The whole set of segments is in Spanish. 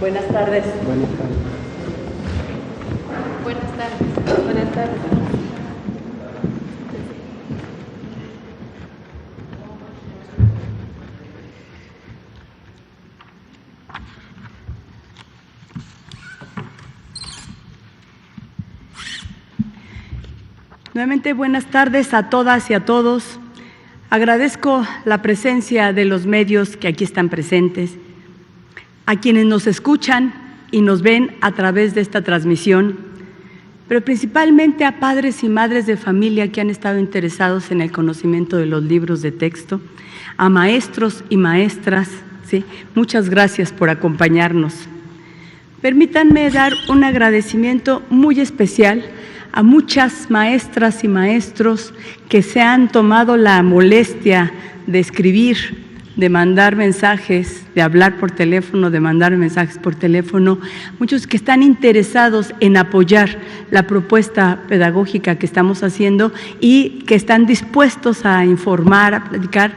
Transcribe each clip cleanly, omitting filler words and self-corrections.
Buenas tardes. Buenas tardes. Buenas tardes. Buenas tardes. Nuevamente, buenas tardes a todas y a todos. Agradezco la presencia de los medios que aquí están presentes, a quienes nos escuchan y nos ven a través de esta transmisión, pero principalmente a padres y madres de familia que han estado interesados en el conocimiento de los libros de texto, a maestros y maestras, ¿sí? Muchas gracias por acompañarnos. Permítanme dar un agradecimiento muy especial a muchas maestras y maestros que se han tomado la molestia de escribir, de mandar mensajes, de hablar por teléfono, de mandar mensajes por teléfono, muchos que están interesados en apoyar la propuesta pedagógica que estamos haciendo y que están dispuestos a informar, a platicar.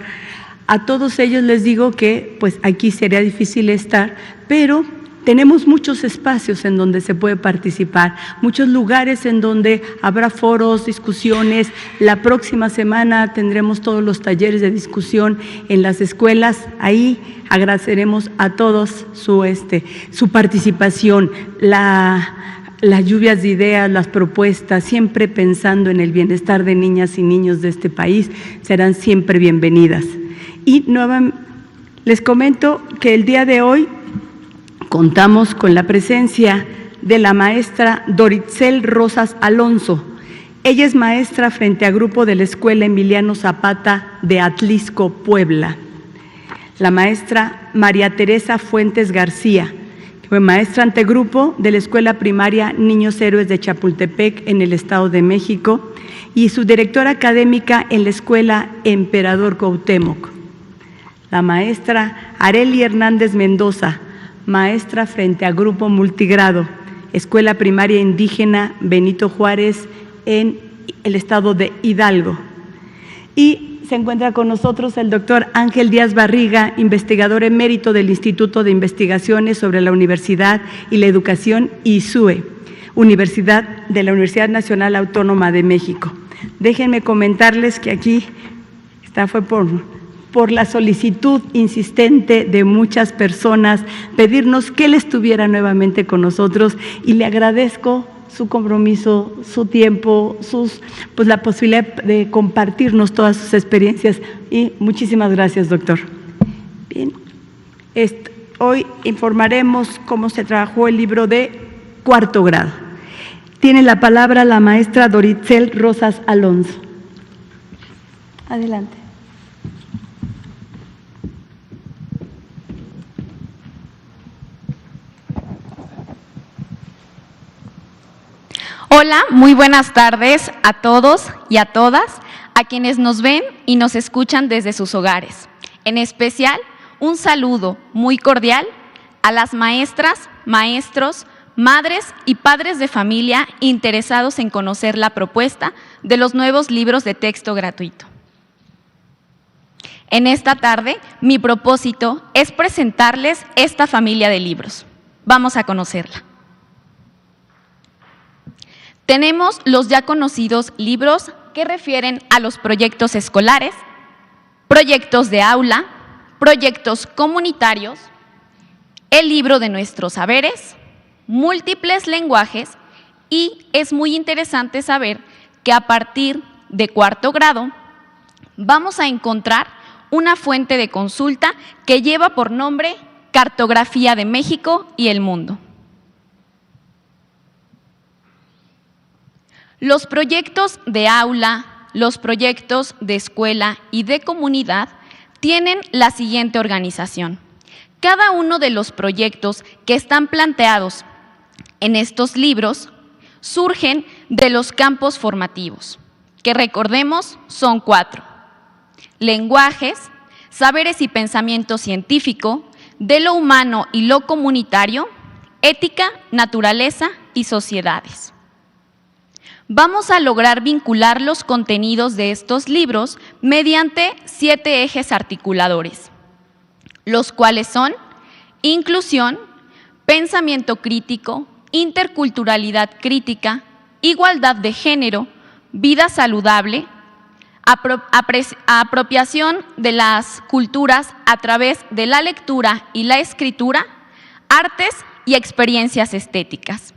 A todos ellos les digo que pues aquí sería difícil estar, pero tenemos muchos espacios en donde se puede participar, muchos lugares en donde habrá foros, discusiones. La próxima semana tendremos todos los talleres de discusión en las escuelas. Ahí agradeceremos a todos su participación, las lluvias de ideas, las propuestas, siempre pensando en el bienestar de niñas y niños de este país, serán siempre bienvenidas. Y nuevamente les comento que el día de hoy contamos con la presencia de la maestra Doritzel Rosas Alonso. Ella es maestra frente a grupo de la Escuela Emiliano Zapata de Atlisco, Puebla. La maestra María Teresa Fuentes García, que fue maestra ante grupo de la Escuela Primaria Niños Héroes de Chapultepec en el Estado de México y su directora académica en la Escuela Emperador Cuauhtémoc. La maestra Arely Hernández Mendoza, maestra frente a Grupo Multigrado, Escuela Primaria Indígena Benito Juárez en el estado de Hidalgo. Y se encuentra con nosotros el doctor Ángel Díaz Barriga, investigador emérito del Instituto de Investigaciones sobre la Universidad y la Educación ISUE, Universidad de la Universidad Nacional Autónoma de México. Déjenme comentarles que aquí fue por la solicitud insistente de muchas personas, pedirnos que él estuviera nuevamente con nosotros, y le agradezco su compromiso, su tiempo, la posibilidad de compartirnos todas sus experiencias, y muchísimas gracias, doctor. Bien, hoy informaremos cómo se trabajó el libro de cuarto grado. Tiene la palabra la maestra Doritzel Rosas Alonso. Adelante. Hola, muy buenas tardes a todos y a todas, a quienes nos ven y nos escuchan desde sus hogares. En especial, un saludo muy cordial a las maestras, maestros, madres y padres de familia interesados en conocer la propuesta de los nuevos libros de texto gratuito. En esta tarde, mi propósito es presentarles esta familia de libros. Vamos a conocerla. Tenemos los ya conocidos libros que refieren a los proyectos escolares, proyectos de aula, proyectos comunitarios, el libro de nuestros saberes, múltiples lenguajes, y es muy interesante saber que a partir de cuarto grado vamos a encontrar una fuente de consulta que lleva por nombre Cartografía de México y el Mundo. Los proyectos de aula, los proyectos de escuela y de comunidad tienen la siguiente organización. Cada uno de los proyectos que están planteados en estos libros surgen de los campos formativos, que recordemos son 4: lenguajes, saberes y pensamiento científico, de lo humano y lo comunitario, ética, naturaleza y sociedades. Vamos a lograr vincular los contenidos de estos libros mediante 7 ejes articuladores, los cuales son inclusión, pensamiento crítico, interculturalidad crítica, igualdad de género, vida saludable, apropiación de las culturas a través de la lectura y la escritura, artes y experiencias estéticas.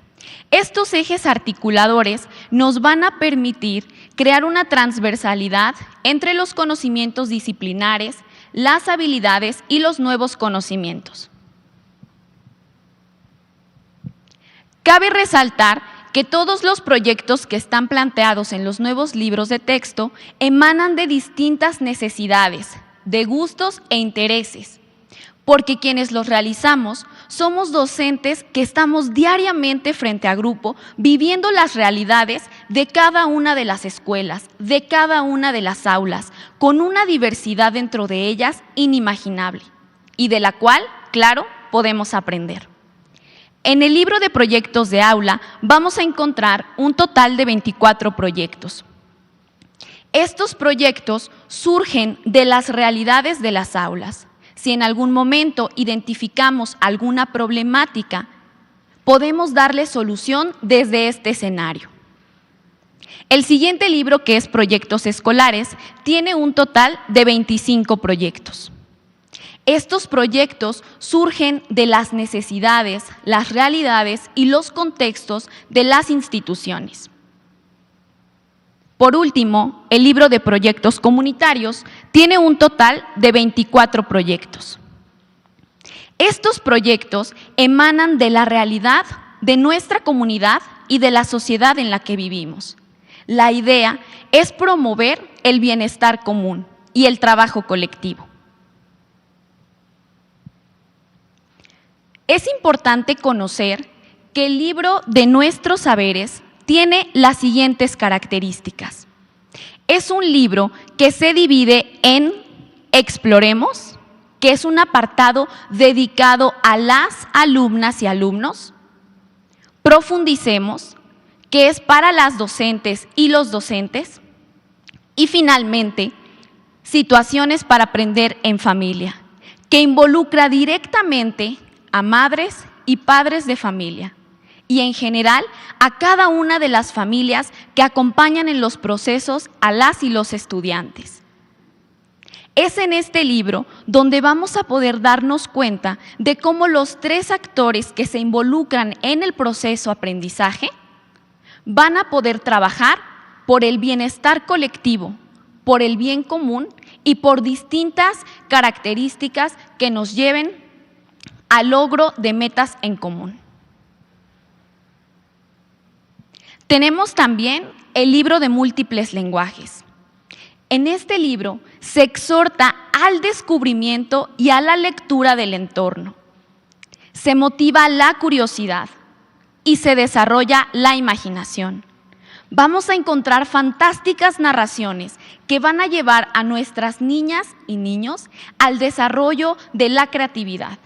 Estos ejes articuladores nos van a permitir crear una transversalidad entre los conocimientos disciplinares, las habilidades y los nuevos conocimientos. Cabe resaltar que todos los proyectos que están planteados en los nuevos libros de texto emanan de distintas necesidades, de gustos e intereses, porque quienes los realizamos somos docentes que estamos diariamente frente a grupo viviendo las realidades de cada una de las escuelas, de cada una de las aulas, con una diversidad dentro de ellas inimaginable y de la cual, claro, podemos aprender. En el libro de proyectos de aula vamos a encontrar un total de 24 proyectos. Estos proyectos surgen de las realidades de las aulas. Si en algún momento identificamos alguna problemática, podemos darle solución desde este escenario. El siguiente libro, que es Proyectos Escolares, tiene un total de 25 proyectos. Estos proyectos surgen de las necesidades, las realidades y los contextos de las instituciones. Por último, el libro de proyectos comunitarios tiene un total de 24 proyectos. Estos proyectos emanan de la realidad de nuestra comunidad y de la sociedad en la que vivimos. La idea es promover el bienestar común y el trabajo colectivo. Es importante conocer que el libro de nuestros saberes tiene las siguientes características. Es un libro que se divide en Exploremos, que es un apartado dedicado a las alumnas y alumnos, Profundicemos, que es para las docentes y los docentes, y finalmente, Situaciones para aprender en familia, que involucra directamente a madres y padres de familia y en general a cada una de las familias que acompañan en los procesos a las y los estudiantes. Es en este libro donde vamos a poder darnos cuenta de cómo los tres actores que se involucran en el proceso aprendizaje van a poder trabajar por el bienestar colectivo, por el bien común y por distintas características que nos lleven al logro de metas en común. Tenemos también el libro de múltiples lenguajes. En este libro se exhorta al descubrimiento y a la lectura del entorno. Se motiva la curiosidad y se desarrolla la imaginación. Vamos a encontrar fantásticas narraciones que van a llevar a nuestras niñas y niños al desarrollo de la creatividad,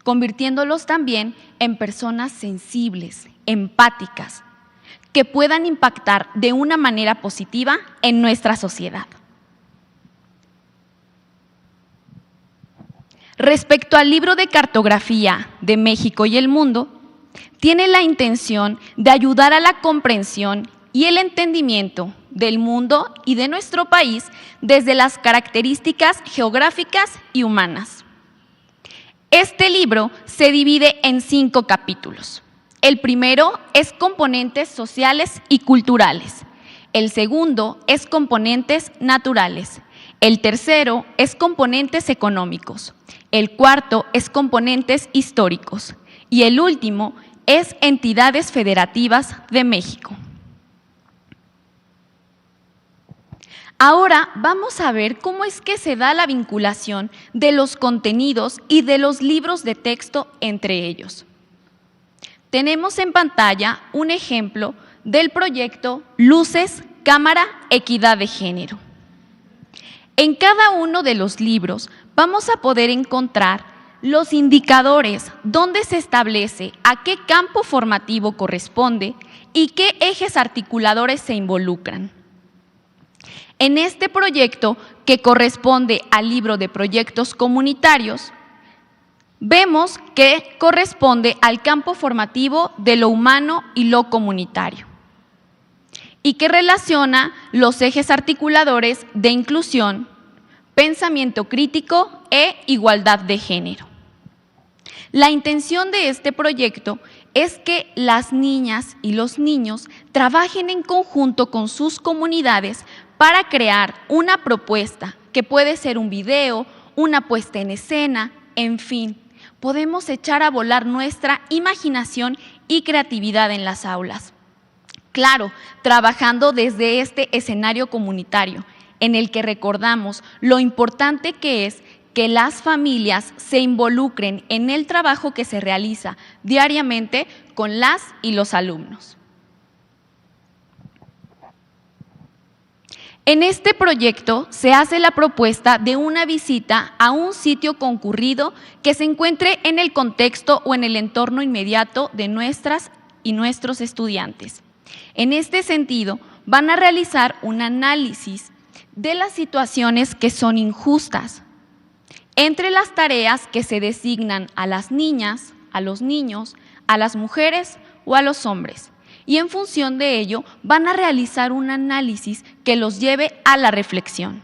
convirtiéndolos también en personas sensibles, empáticas, que puedan impactar de una manera positiva en nuestra sociedad. Respecto al libro de cartografía de México y el mundo, tiene la intención de ayudar a la comprensión y el entendimiento del mundo y de nuestro país desde las características geográficas y humanas. Este libro se divide en 5 capítulos. El primero es componentes sociales y culturales. El segundo es componentes naturales. El tercero es componentes económicos. El cuarto es componentes históricos. Y el último es entidades federativas de México. Ahora vamos a ver cómo es que se da la vinculación de los contenidos y de los libros de texto entre ellos. Tenemos en pantalla un ejemplo del proyecto Luces, Cámara, Equidad de Género. En cada uno de los libros vamos a poder encontrar los indicadores donde se establece a qué campo formativo corresponde y qué ejes articuladores se involucran. En este proyecto, que corresponde al libro de proyectos comunitarios, vemos que corresponde al campo formativo de lo humano y lo comunitario, y que relaciona los ejes articuladores de inclusión, pensamiento crítico e igualdad de género. La intención de este proyecto es que las niñas y los niños trabajen en conjunto con sus comunidades para crear una propuesta que puede ser un video, una puesta en escena, en fin, podemos echar a volar nuestra imaginación y creatividad en las aulas. Claro, trabajando desde este escenario comunitario, en el que recordamos lo importante que es que las familias se involucren en el trabajo que se realiza diariamente con las y los alumnos. En este proyecto se hace la propuesta de una visita a un sitio concurrido que se encuentre en el contexto o en el entorno inmediato de nuestras y nuestros estudiantes. En este sentido, van a realizar un análisis de las situaciones que son injustas entre las tareas que se designan a las niñas, a los niños, a las mujeres o a los hombres. Y en función de ello van a realizar un análisis que los lleve a la reflexión.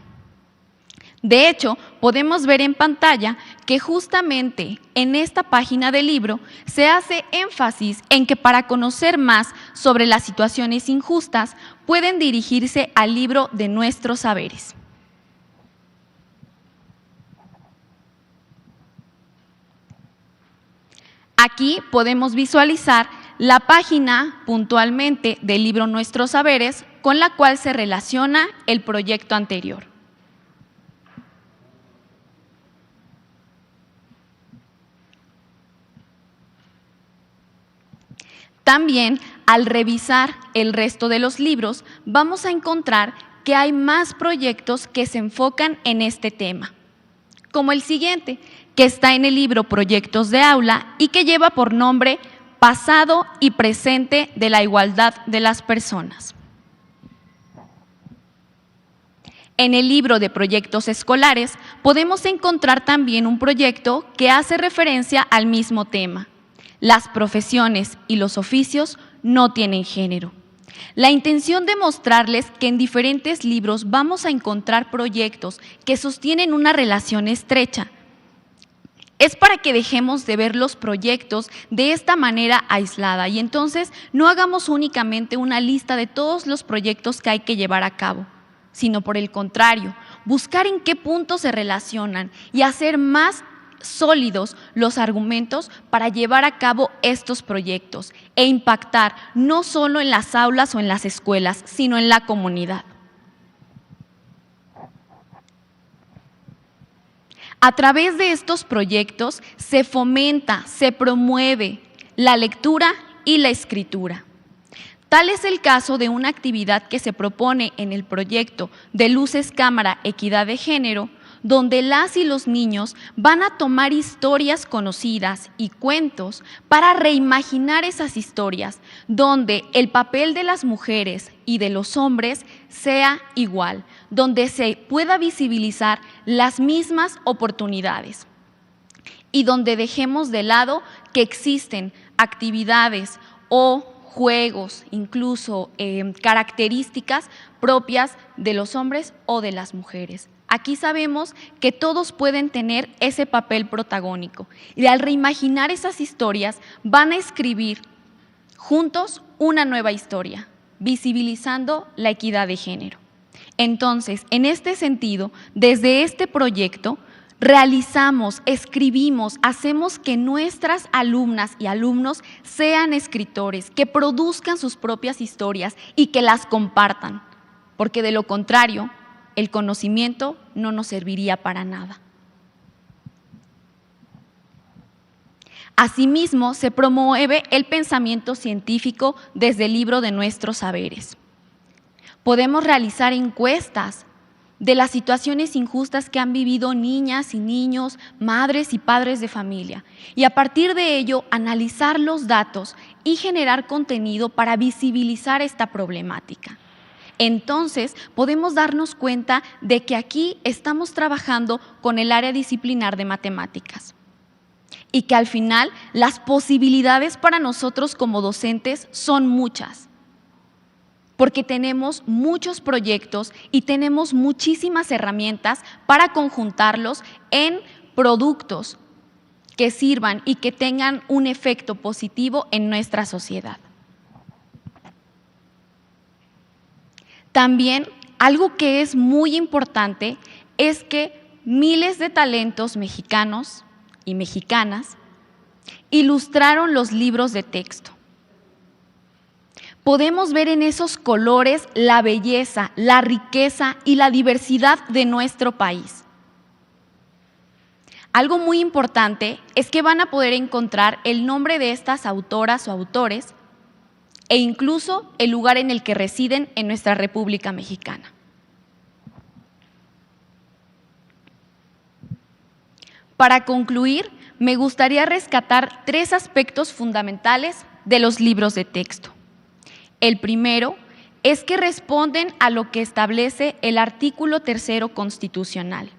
De hecho, podemos ver en pantalla que justamente en esta página del libro se hace énfasis en que para conocer más sobre las situaciones injustas pueden dirigirse al libro de Nuestros Saberes. Aquí podemos visualizar la página puntualmente del libro Nuestros Saberes con la cual se relaciona el proyecto anterior. También, al revisar el resto de los libros, vamos a encontrar que hay más proyectos que se enfocan en este tema, como el siguiente, que está en el libro Proyectos de Aula y que lleva por nombre Pasado y Presente de la Igualdad de las Personas. En el libro de Proyectos Escolares podemos encontrar también un proyecto que hace referencia al mismo tema. Las profesiones y los oficios no tienen género. La intención de mostrarles que en diferentes libros vamos a encontrar proyectos que sostienen una relación estrecha. Es para que dejemos de ver los proyectos de esta manera aislada y entonces no hagamos únicamente una lista de todos los proyectos que hay que llevar a cabo, sino por el contrario, buscar en qué puntos se relacionan y hacer más sólidos los argumentos para llevar a cabo estos proyectos e impactar no solo en las aulas o en las escuelas, sino en la comunidad. A través de estos proyectos se fomenta, se promueve la lectura y la escritura. Tal es el caso de una actividad que se propone en el proyecto de Luces Cámara Equidad de Género, donde las y los niños van a tomar historias conocidas y cuentos para reimaginar esas historias, donde el papel de las mujeres y de los hombres sea igual, donde se pueda visibilizar las mismas oportunidades y donde dejemos de lado que existen actividades o juegos, incluso características propias de los hombres o de las mujeres. Aquí sabemos que todos pueden tener ese papel protagónico y al reimaginar esas historias van a escribir juntos una nueva historia, visibilizando la equidad de género. Entonces, en este sentido, desde este proyecto, realizamos, escribimos, hacemos que nuestras alumnas y alumnos sean escritores, que produzcan sus propias historias y que las compartan, porque de lo contrario, el conocimiento no nos serviría para nada. Asimismo, se promueve el pensamiento científico desde el libro de Nuestros Saberes. Podemos realizar encuestas de las situaciones injustas que han vivido niñas y niños, madres y padres de familia, y a partir de ello analizar los datos y generar contenido para visibilizar esta problemática. Entonces, podemos darnos cuenta de que aquí estamos trabajando con el área disciplinar de matemáticas. y que al final las posibilidades para nosotros como docentes son muchas, porque tenemos muchos proyectos y tenemos muchísimas herramientas para conjuntarlos en productos que sirvan y que tengan un efecto positivo en nuestra sociedad. También algo que es muy importante es que miles de talentos mexicanos y mexicanas ilustraron los libros de texto. Podemos ver en esos colores la belleza, la riqueza y la diversidad de nuestro país. Algo muy importante es que van a poder encontrar el nombre de estas autoras o autores e incluso el lugar en el que residen en nuestra República Mexicana. Para concluir, me gustaría rescatar 3 aspectos fundamentales de los libros de texto. El primero es que responden a lo que establece el artículo 3º constitucional,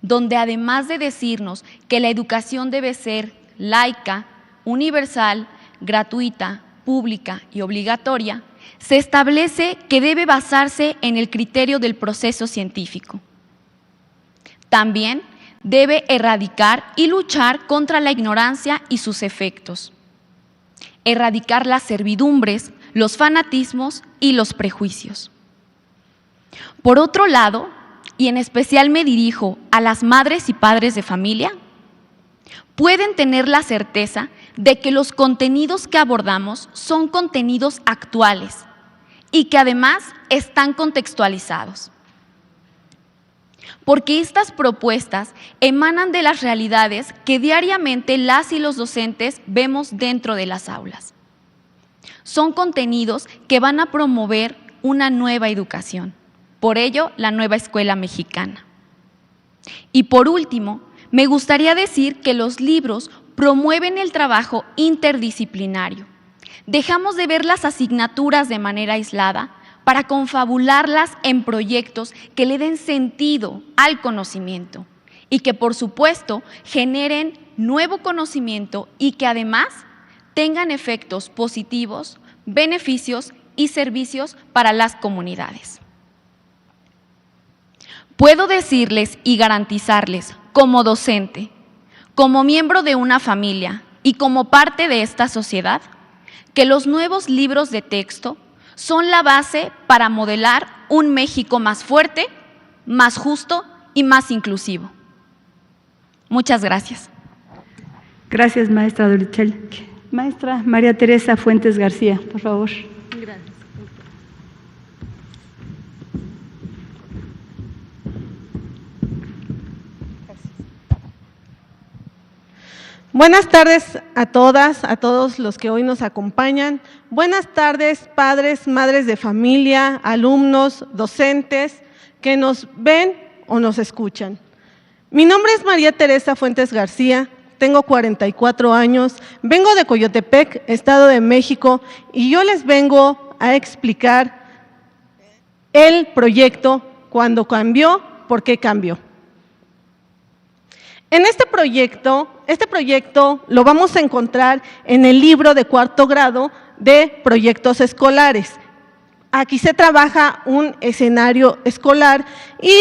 donde además de decirnos que la educación debe ser laica, universal, gratuita, pública y obligatoria, se establece que debe basarse en el criterio del proceso científico. También debe erradicar y luchar contra la ignorancia y sus efectos, erradicar las servidumbres, los fanatismos y los prejuicios. Por otro lado, y en especial me dirijo a las madres y padres de familia, pueden tener la certeza de que los contenidos que abordamos son contenidos actuales y que además están contextualizados. Porque estas propuestas emanan de las realidades que diariamente las y los docentes vemos dentro de las aulas. Son contenidos que van a promover una nueva educación, por ello la nueva escuela mexicana. Y por último, me gustaría decir que los libros promueven el trabajo interdisciplinario. Dejamos de ver las asignaturas de manera aislada para confabularlas en proyectos que le den sentido al conocimiento y que, por supuesto, generen nuevo conocimiento y que además tengan efectos positivos, beneficios y servicios para las comunidades. Puedo decirles y garantizarles, como docente, como miembro de una familia y como parte de esta sociedad, que los nuevos libros de texto son la base para modelar un México más fuerte, más justo y más inclusivo. Muchas gracias. Gracias, maestra Dorichel. Maestra María Teresa Fuentes García, por favor. Gracias. Buenas tardes a todas, a todos los que hoy nos acompañan. Buenas tardes, padres, madres de familia, alumnos, docentes que nos ven o nos escuchan. Mi nombre es María Teresa Fuentes García, tengo 44 años, vengo de Coyotepec, Estado de México, y yo les vengo a explicar el proyecto Cuando cambió, ¿por qué cambió? En este proyecto lo vamos a encontrar en el libro de 4º grado de proyectos escolares. Aquí se trabaja un escenario escolar y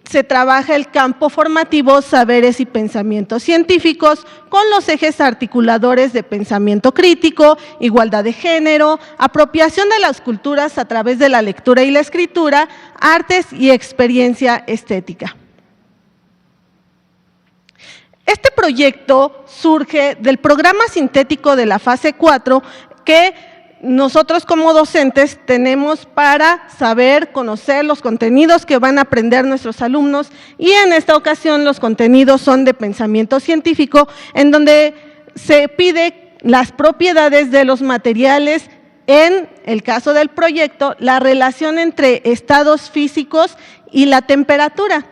se trabaja el campo formativo, saberes y pensamientos científicos con los ejes articuladores de pensamiento crítico, igualdad de género, apropiación de las culturas a través de la lectura y la escritura, artes y experiencia estética. Este proyecto surge del programa sintético de la fase 4 que nosotros como docentes tenemos para saber, conocer los contenidos que van a aprender nuestros alumnos, y en esta ocasión los contenidos son de pensamiento científico, en donde se pide las propiedades de los materiales, en el caso del proyecto, la relación entre estados físicos y la temperatura,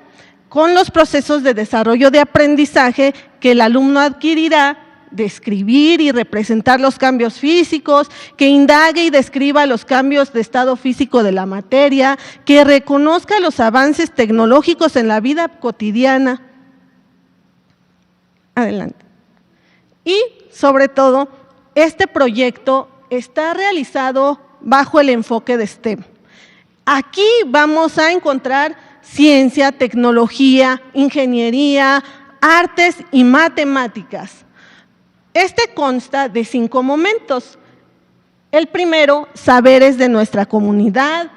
con los procesos de desarrollo de aprendizaje que el alumno adquirirá, describir y representar los cambios físicos, que indague y describa los cambios de estado físico de la materia, que reconozca los avances tecnológicos en la vida cotidiana. Adelante. Y, sobre todo, este proyecto está realizado bajo el enfoque de STEM. Aquí vamos a encontrar ciencia, tecnología, ingeniería, artes y matemáticas. Este consta de 5 momentos. El primero, saberes de nuestra comunidad,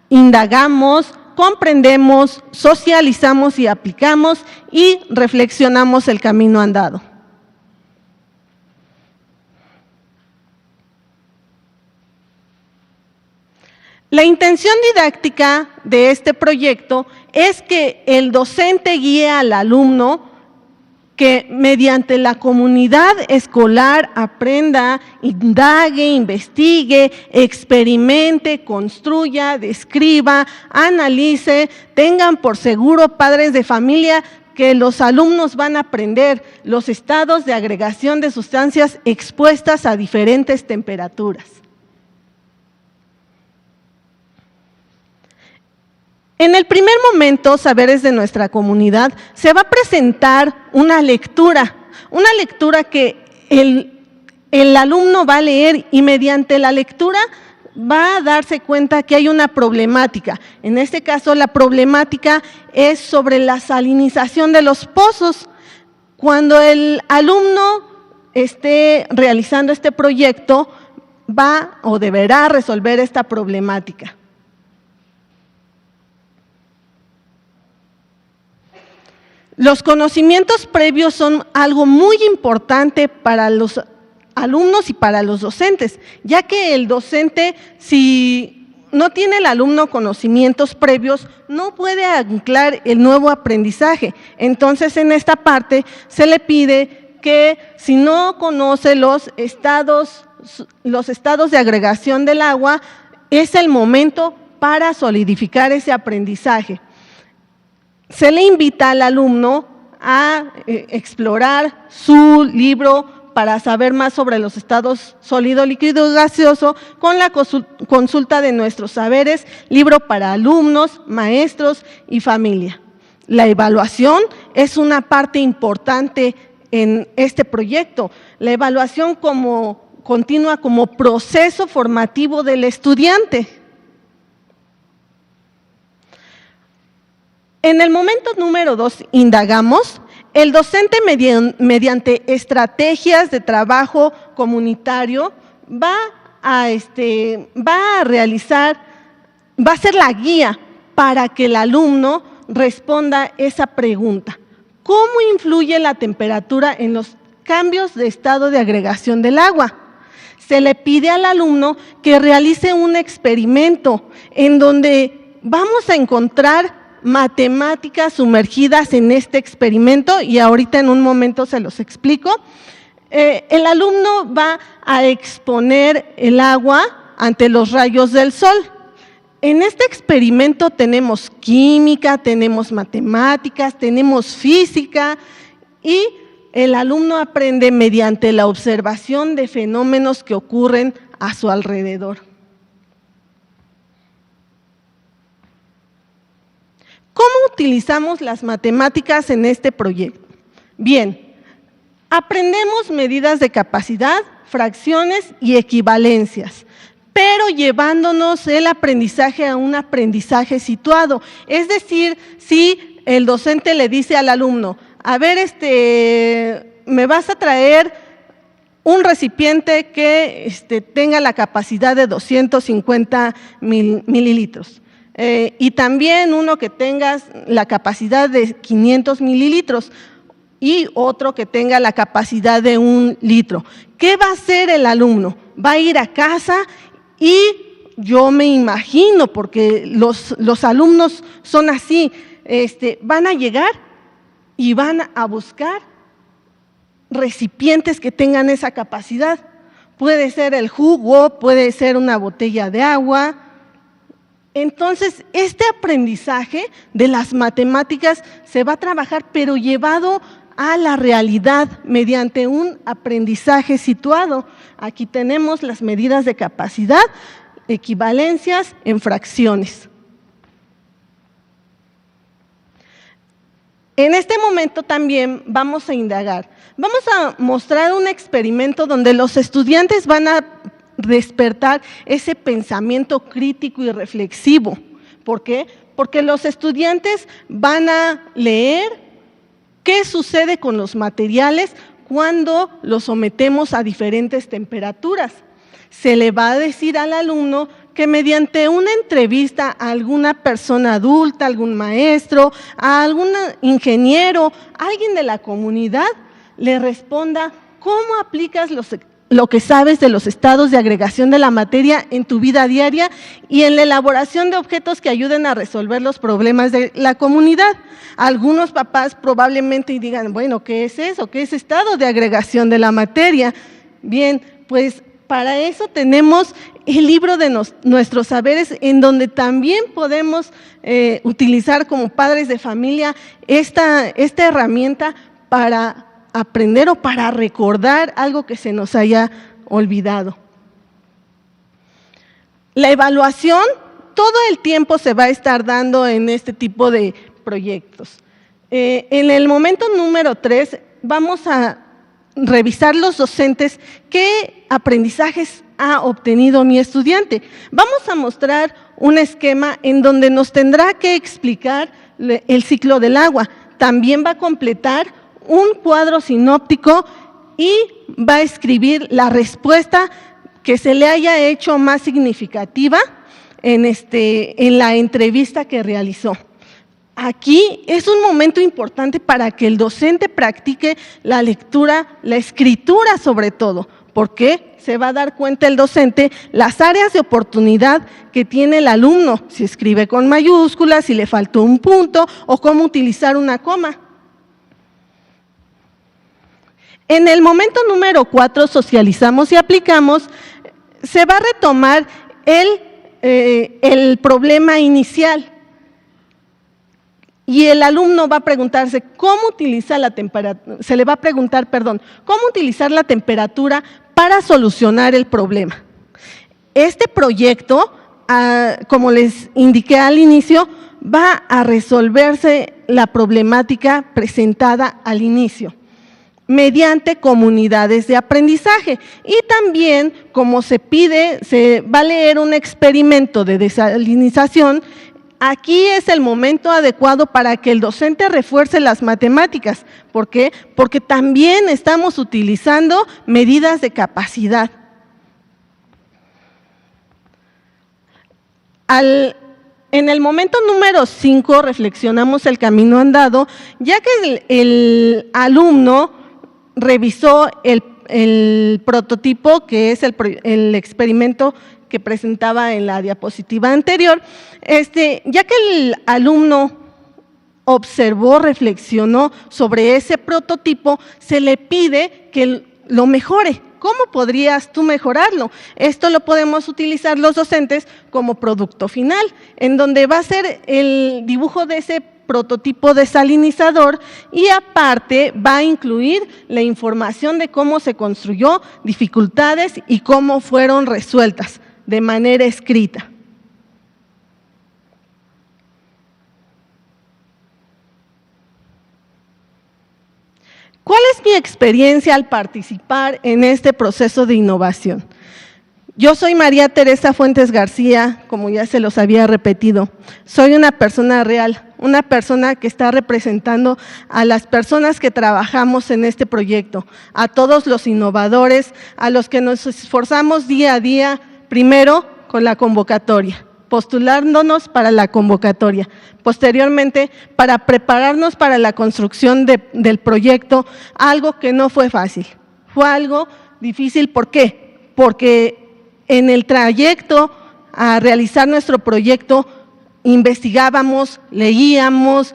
indagamos, comprendemos, socializamos y aplicamos y reflexionamos el camino andado. La intención didáctica de este proyecto es que el docente guíe al alumno que mediante la comunidad escolar aprenda, indague, investigue, experimente, construya, describa, analice, tengan por seguro padres de familia que los alumnos van a aprender los estados de agregación de sustancias expuestas a diferentes temperaturas. En el primer momento, Saberes de nuestra comunidad, se va a presentar una lectura que el alumno va a leer y mediante la lectura va a darse cuenta que hay una problemática. En este caso, la problemática es sobre la salinización de los pozos. Cuando el alumno esté realizando este proyecto, va o deberá resolver esta problemática. Los conocimientos previos son algo muy importante para los alumnos y para los docentes, ya que el docente, si no tiene el alumno conocimientos previos, no puede anclar el nuevo aprendizaje. Entonces, en esta parte se le pide que si no conoce los estados de agregación del agua, es el momento para solidificar ese aprendizaje. Se le invita al alumno a explorar su libro para saber más sobre los estados sólido, líquido y gaseoso con la consulta de nuestros saberes, libro para alumnos, maestros y familia. La evaluación es una parte importante en este proyecto. La evaluación continua como proceso formativo del estudiante. En el momento número 2, indagamos. El docente, mediante estrategias de trabajo comunitario, va a ser la guía para que el alumno responda esa pregunta. ¿Cómo influye la temperatura en los cambios de estado de agregación del agua? Se le pide al alumno que realice un experimento en donde vamos a encontrar matemáticas sumergidas en este experimento y ahorita en un momento se los explico. El alumno va a exponer el agua ante los rayos del sol. En este experimento tenemos química, tenemos matemáticas, tenemos física y el alumno aprende mediante la observación de fenómenos que ocurren a su alrededor. ¿Cómo utilizamos las matemáticas en este proyecto? Bien, aprendemos medidas de capacidad, fracciones y equivalencias, pero llevándonos el aprendizaje a un aprendizaje situado. Es decir, si el docente le dice al alumno, a ver, me vas a traer un recipiente que tenga la capacidad de 250 mililitros. Y también uno que tenga la capacidad de 500 mililitros y otro que tenga la capacidad de 1 litro. ¿Qué va a hacer el alumno? Va a ir a casa y yo me imagino, porque los alumnos son así, van a llegar y van a buscar recipientes que tengan esa capacidad. Puede ser el jugo, puede ser una botella de agua. Entonces, este aprendizaje de las matemáticas se va a trabajar, pero llevado a la realidad mediante un aprendizaje situado. Aquí tenemos las medidas de capacidad, equivalencias en fracciones. En este momento también vamos a indagar. Vamos a mostrar un experimento donde los estudiantes van a despertar ese pensamiento crítico y reflexivo. ¿Por qué? Porque los estudiantes van a leer qué sucede con los materiales cuando los sometemos a diferentes temperaturas. Se le va a decir al alumno que mediante una entrevista a alguna persona adulta, algún maestro, a algún ingeniero, alguien de la comunidad, le responda cómo aplicas lo que sabes de los estados de agregación de la materia en tu vida diaria y en la elaboración de objetos que ayuden a resolver los problemas de la comunidad. Algunos papás probablemente digan, bueno, ¿qué es eso? ¿Qué es estado de agregación de la materia? Bien, pues para eso tenemos el libro de nuestros saberes, en donde también podemos utilizar como padres de familia esta herramienta para aprender o para recordar algo que se nos haya olvidado. La evaluación todo el tiempo se va a estar dando en este tipo de proyectos. En el momento número 3 vamos a revisar los docentes qué aprendizajes ha obtenido mi estudiante. Vamos a mostrar un esquema en donde nos tendrá que explicar el ciclo del agua. También va a completar un cuadro sinóptico y va a escribir la respuesta que se le haya hecho más significativa en la entrevista que realizó. Aquí es un momento importante para que el docente practique la lectura, la escritura sobre todo, porque se va a dar cuenta el docente las áreas de oportunidad que tiene el alumno, si escribe con mayúsculas, si le faltó un punto o cómo utilizar una coma. En el momento número 4, socializamos y aplicamos, se va a retomar el problema inicial. Y el alumno va a preguntarse cómo utiliza la temperatura, se le va a preguntar, cómo utilizar la temperatura para solucionar el problema. Este proyecto, como les indiqué al inicio, va a resolverse la problemática presentada al inicio mediante comunidades de aprendizaje. Y también, como se pide, se va a leer un experimento de desalinización. Aquí es el momento adecuado para que el docente refuerce las matemáticas. ¿Por qué? Porque también estamos utilizando medidas de capacidad. En el momento número 5 reflexionamos el camino andado, ya que el alumno revisó el prototipo, que es el experimento que presentaba en la diapositiva anterior. Ya que el alumno observó, reflexionó sobre ese prototipo, se le pide que lo mejore. ¿Cómo podrías tú mejorarlo? Esto lo podemos utilizar los docentes como producto final, en donde va a ser el dibujo de ese prototipo desalinizador y aparte va a incluir la información de cómo se construyó, dificultades y cómo fueron resueltas de manera escrita. ¿Cuál es mi experiencia al participar en este proceso de innovación? Yo soy María Teresa Fuentes García, como ya se los había repetido. Soy una persona real, una persona que está representando a las personas que trabajamos en este proyecto, a todos los innovadores, a los que nos esforzamos día a día, primero con la convocatoria, postulándonos para la convocatoria, posteriormente para prepararnos para la construcción del proyecto, algo que no fue fácil, fue algo difícil. ¿Por qué? Porque en el trayecto a realizar nuestro proyecto investigábamos, leíamos,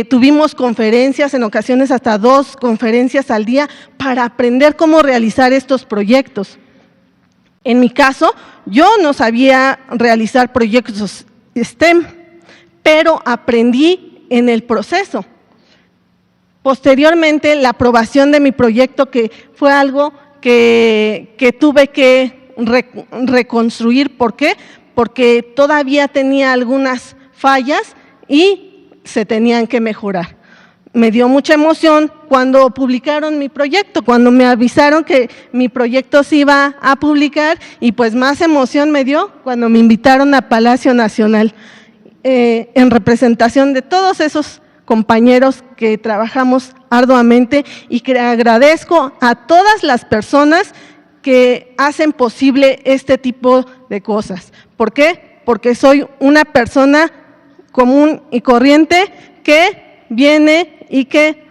tuvimos conferencias, en ocasiones hasta 2 conferencias al día para aprender cómo realizar estos proyectos. En mi caso, yo no sabía realizar proyectos STEM, pero aprendí en el proceso. Posteriormente, la aprobación de mi proyecto, que fue algo que tuve que reconstruir. ¿Por qué? Porque todavía tenía algunas fallas y se tenían que mejorar. me dio mucha emoción cuando publicaron mi proyecto, cuando me avisaron que mi proyecto se iba a publicar, y pues más emoción me dio cuando me invitaron a Palacio Nacional en representación de todos esos compañeros que trabajamos arduamente, y que agradezco a todas las personas que hacen posible este tipo de cosas. ¿Por qué? Porque soy una persona común y corriente que viene y que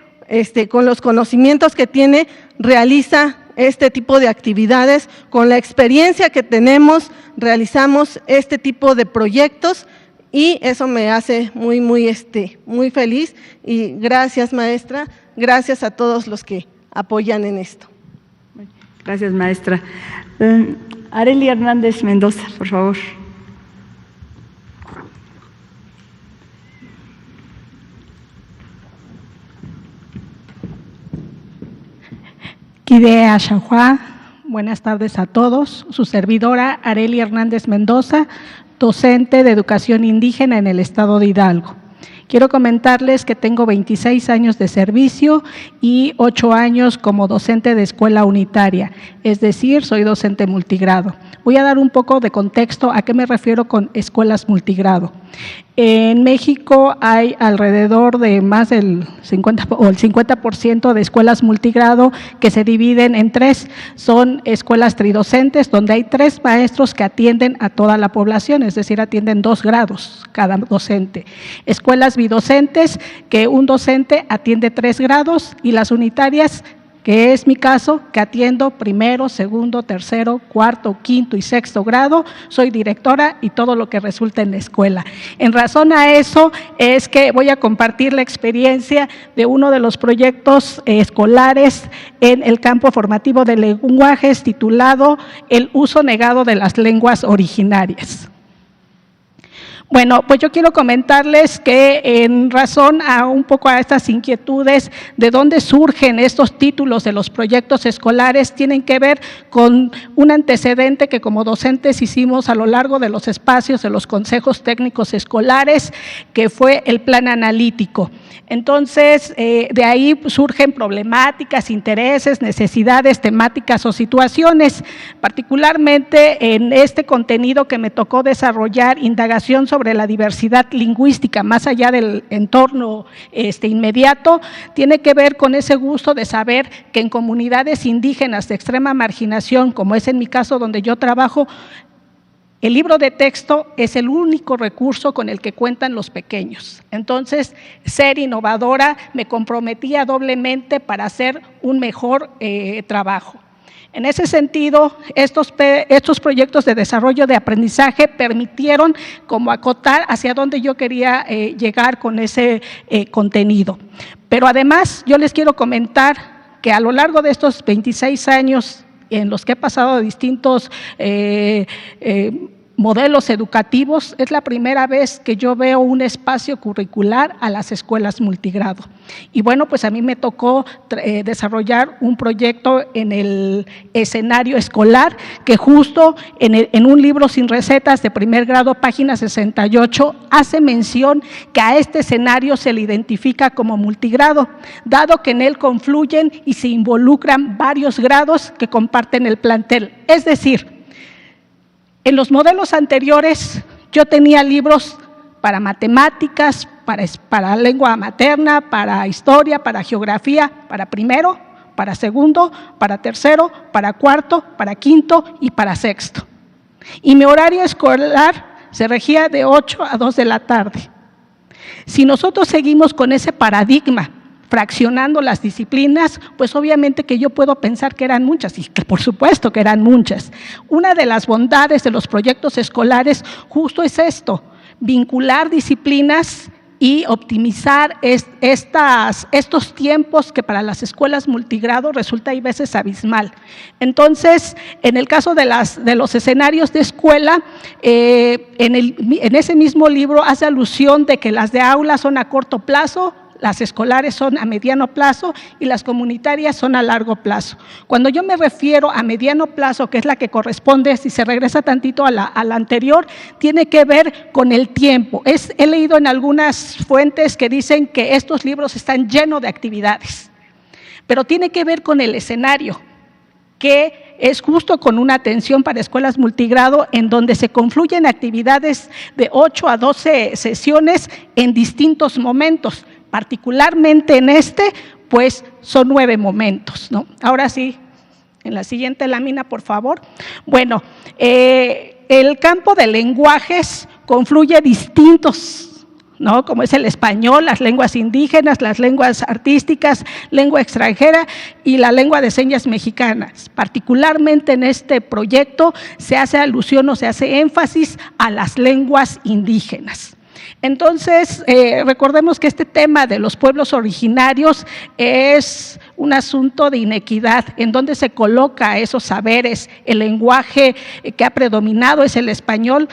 con los conocimientos que tiene realiza este tipo de actividades. Con la experiencia que tenemos realizamos este tipo de proyectos, y eso me hace muy feliz. Y gracias, maestra, gracias a todos los que apoyan en esto. Gracias, maestra. Arely Hernández Mendoza, por favor. Kidea Xanhua, buenas tardes a todos. Su servidora Arely Hernández Mendoza, docente de educación indígena en el estado de Hidalgo. Quiero comentarles que tengo 26 años de servicio y 8 años como docente de escuela unitaria, es decir, soy docente multigrado. Voy a dar un poco de contexto a qué me refiero con escuelas multigrado. En México hay alrededor de más del 50% de escuelas multigrado que se dividen en 3. Son escuelas tridocentes, donde hay 3 maestros que atienden a toda la población, es decir, atienden 2 grados cada docente. Escuelas bidocentes, que un docente atiende 3 grados, y las unitarias, que es mi caso, que atiendo primero, segundo, tercero, cuarto, quinto y sexto grado. Soy directora y todo lo que resulta en la escuela. En razón a eso es que voy a compartir la experiencia de uno de los proyectos escolares en el campo formativo de lenguajes, titulado El uso negado de las lenguas originarias. Bueno, pues yo quiero comentarles que en razón a un poco a estas inquietudes de dónde surgen estos títulos de los proyectos escolares, tienen que ver con un antecedente que como docentes hicimos a lo largo de los espacios de los consejos técnicos escolares, que fue el plan analítico. Entonces, de ahí surgen problemáticas, intereses, necesidades, temáticas o situaciones. Particularmente en este contenido que me tocó desarrollar, indagación sobre la diversidad lingüística, más allá del entorno inmediato, tiene que ver con ese gusto de saber que en comunidades indígenas de extrema marginación, como es en mi caso donde yo trabajo, el libro de texto es el único recurso con el que cuentan los pequeños. Entonces, ser innovadora, me comprometía doblemente para hacer un mejor trabajo. En ese sentido, estos proyectos de desarrollo de aprendizaje permitieron como acotar hacia dónde yo quería llegar con ese contenido. Pero además, yo les quiero comentar que a lo largo de estos 26 años en los que he pasado distintos modelos educativos, es la primera vez que yo veo un espacio curricular a las escuelas multigrado. Y bueno, pues a mí me tocó desarrollar un proyecto en el escenario escolar, que justo en un libro sin recetas de primer grado, página 68, hace mención que a este escenario se le identifica como multigrado, dado que en él confluyen y se involucran varios grados que comparten el plantel. Es decir, en los modelos anteriores yo tenía libros para matemáticas, para lengua materna, para historia, para geografía, para primero, para segundo, para tercero, para cuarto, para quinto y para sexto. Y mi horario escolar se regía de 8 a 2 de la tarde. Si nosotros seguimos con ese paradigma, fraccionando las disciplinas, pues obviamente que yo puedo pensar que eran muchas, y que por supuesto que eran muchas. Una de las bondades de los proyectos escolares justo es esto, vincular disciplinas y optimizar estos tiempos que para las escuelas multigrado resulta a veces abismal. Entonces, en el caso de los escenarios de escuela, en ese mismo libro hace alusión de que las de aula son a corto plazo, las escolares son a mediano plazo y las comunitarias son a largo plazo. Cuando yo me refiero a mediano plazo, que es la que corresponde, si se regresa tantito a la anterior, tiene que ver con el tiempo. He leído en algunas fuentes que dicen que estos libros están llenos de actividades, pero tiene que ver con el escenario, que es justo con una atención para escuelas multigrado en donde se confluyen actividades de 8 a 12 sesiones en distintos momentos, particularmente en pues son 9 momentos, ¿no? Ahora sí, en la siguiente lámina, por favor. Bueno, el campo de lenguajes confluye distintos, ¿no? Como es el español, las lenguas indígenas, las lenguas artísticas, lengua extranjera y la lengua de señas mexicanas. Particularmente en este proyecto se hace alusión o se hace énfasis a las lenguas indígenas. Entonces, recordemos que este tema de los pueblos originarios es un asunto de inequidad, en donde se coloca esos saberes. El lenguaje que ha predominado es el español,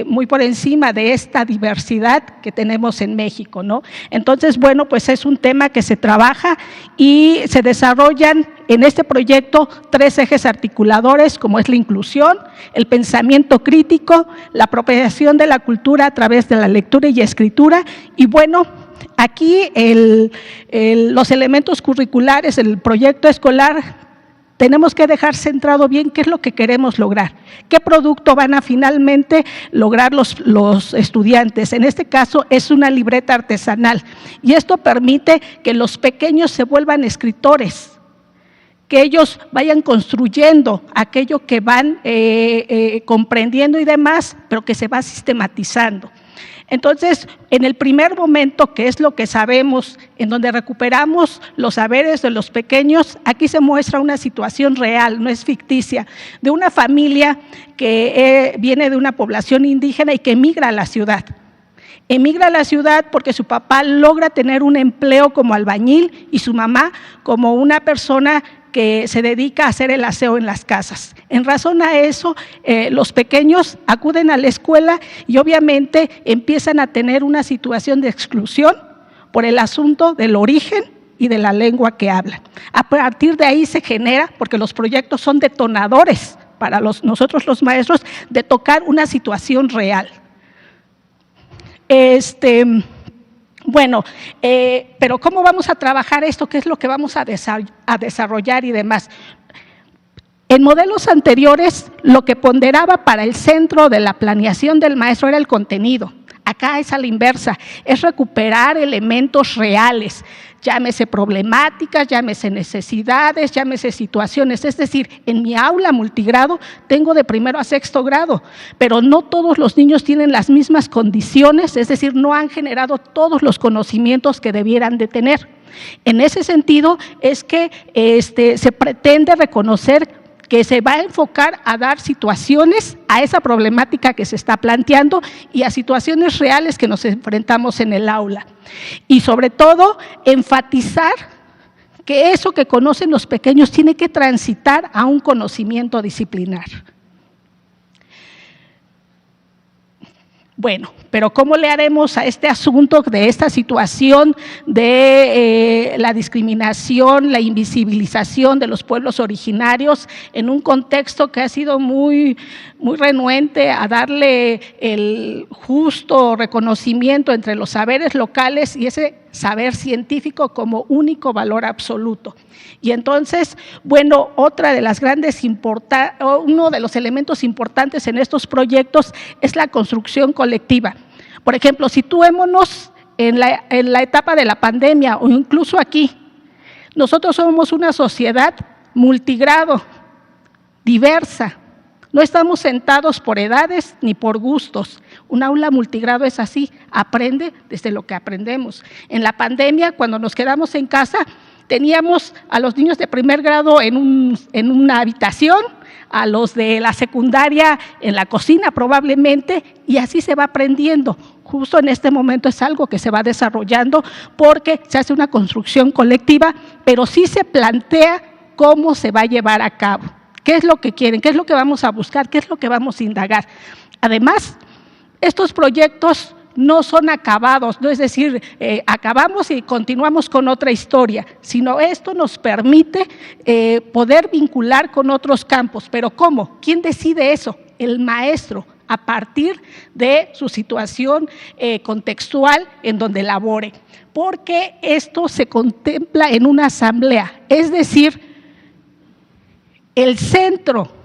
muy por encima de esta diversidad que tenemos en México, ¿no? Entonces, bueno, pues es un tema que se trabaja y se desarrollan en este proyecto 3 ejes articuladores, como es la inclusión, el pensamiento crítico, la apropiación de la cultura a través de la lectura y escritura, y bueno, aquí los elementos curriculares, el proyecto escolar, tenemos que dejar centrado bien qué es lo que queremos lograr, qué producto van a finalmente lograr los estudiantes. En este caso es una libreta artesanal y esto permite que los pequeños se vuelvan escritores, que ellos vayan construyendo aquello que van comprendiendo y demás, pero que se va sistematizando. Entonces, en el primer momento, que es lo que sabemos, en donde recuperamos los saberes de los pequeños, aquí se muestra una situación real, no es ficticia, de una familia que viene de una población indígena y que emigra a la ciudad. Emigra a la ciudad porque su papá logra tener un empleo como albañil y su mamá como una persona que se dedica a hacer el aseo en las casas. En razón a eso, los pequeños acuden a la escuela y obviamente empiezan a tener una situación de exclusión por el asunto del origen y de la lengua que hablan. A partir de ahí se genera, porque los proyectos son detonadores para nosotros los maestros, de tocar una situación real. Bueno, pero ¿cómo vamos a trabajar esto? ¿Qué es lo que vamos a desarrollar y demás? En modelos anteriores, lo que ponderaba para el centro de la planeación del maestro era el contenido. Acá es a la inversa, es recuperar elementos reales, llámese problemáticas, llámese necesidades, llámese situaciones. Es decir, en mi aula multigrado tengo de primero a sexto grado, pero no todos los niños tienen las mismas condiciones, es decir, no han generado todos los conocimientos que debieran de tener. En ese sentido es que se pretende reconocer que se va a enfocar a dar situaciones a esa problemática que se está planteando y a situaciones reales que nos enfrentamos en el aula. Y sobre todo, enfatizar que eso que conocen los pequeños tiene que transitar a un conocimiento disciplinar. Bueno, pero ¿cómo le haremos a este asunto de esta situación de la discriminación, la invisibilización de los pueblos originarios en un contexto que ha sido muy renuente a darle el justo reconocimiento entre los saberes locales y ese saber científico como único valor absoluto? Y entonces, bueno, uno de los elementos importantes en estos proyectos es la construcción colectiva. Por ejemplo, situémonos en la etapa de la pandemia o incluso aquí. Nosotros somos una sociedad multigrado, diversa. No estamos sentados por edades ni por gustos. Un aula multigrado es así, aprende desde lo que aprendemos. En la pandemia, cuando nos quedamos en casa, teníamos a los niños de primer grado en una habitación, a los de la secundaria en la cocina probablemente, y así se va aprendiendo. Justo en este momento es algo que se va desarrollando porque se hace una construcción colectiva, pero sí se plantea cómo se va a llevar a cabo. ¿Qué es lo que quieren? ¿Qué es lo que vamos a buscar? ¿Qué es lo que vamos a indagar? Además, estos proyectos no son acabados, no es decir, acabamos y continuamos con otra historia, sino esto nos permite poder vincular con otros campos. ¿Pero cómo? ¿Quién decide eso? El maestro, a partir de su situación contextual en donde labore, porque esto se contempla en una asamblea, es decir, el centro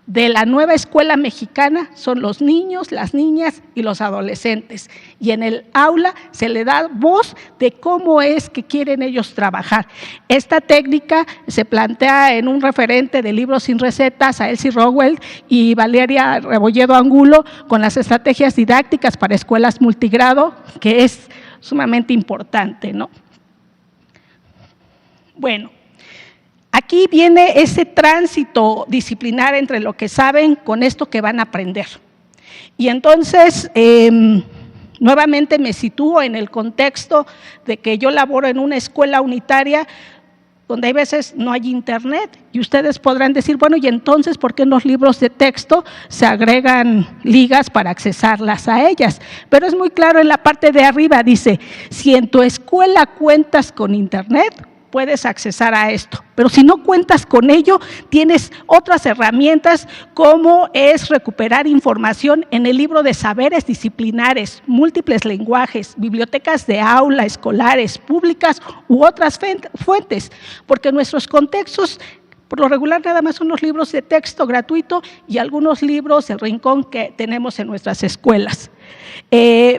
de la nueva escuela mexicana son los niños, las niñas y los adolescentes, y en el aula se le da voz de cómo es que quieren ellos trabajar. Esta técnica se plantea en un referente de Libros sin recetas a Elsie Rowell y Valeria Rebolledo Angulo, con las estrategias didácticas para escuelas multigrado, que es sumamente importante, ¿no? Bueno, aquí viene ese tránsito disciplinar entre lo que saben con esto que van a aprender. Y entonces, nuevamente me sitúo en el contexto de que yo laboro en una escuela unitaria donde hay veces no hay internet, y ustedes podrán decir, bueno, y entonces, ¿por qué en los libros de texto se agregan ligas para accesarlas a ellas? Pero es muy claro en la parte de arriba, dice, si en tu escuela cuentas con internet, puedes accesar a esto, pero si no cuentas con ello, tienes otras herramientas como es recuperar información en el libro de saberes disciplinares, múltiples lenguajes, bibliotecas de aula, escolares, públicas u otras fuentes, porque nuestros contextos por lo regular nada más son los libros de texto gratuito y algunos libros del rincón que tenemos en nuestras escuelas.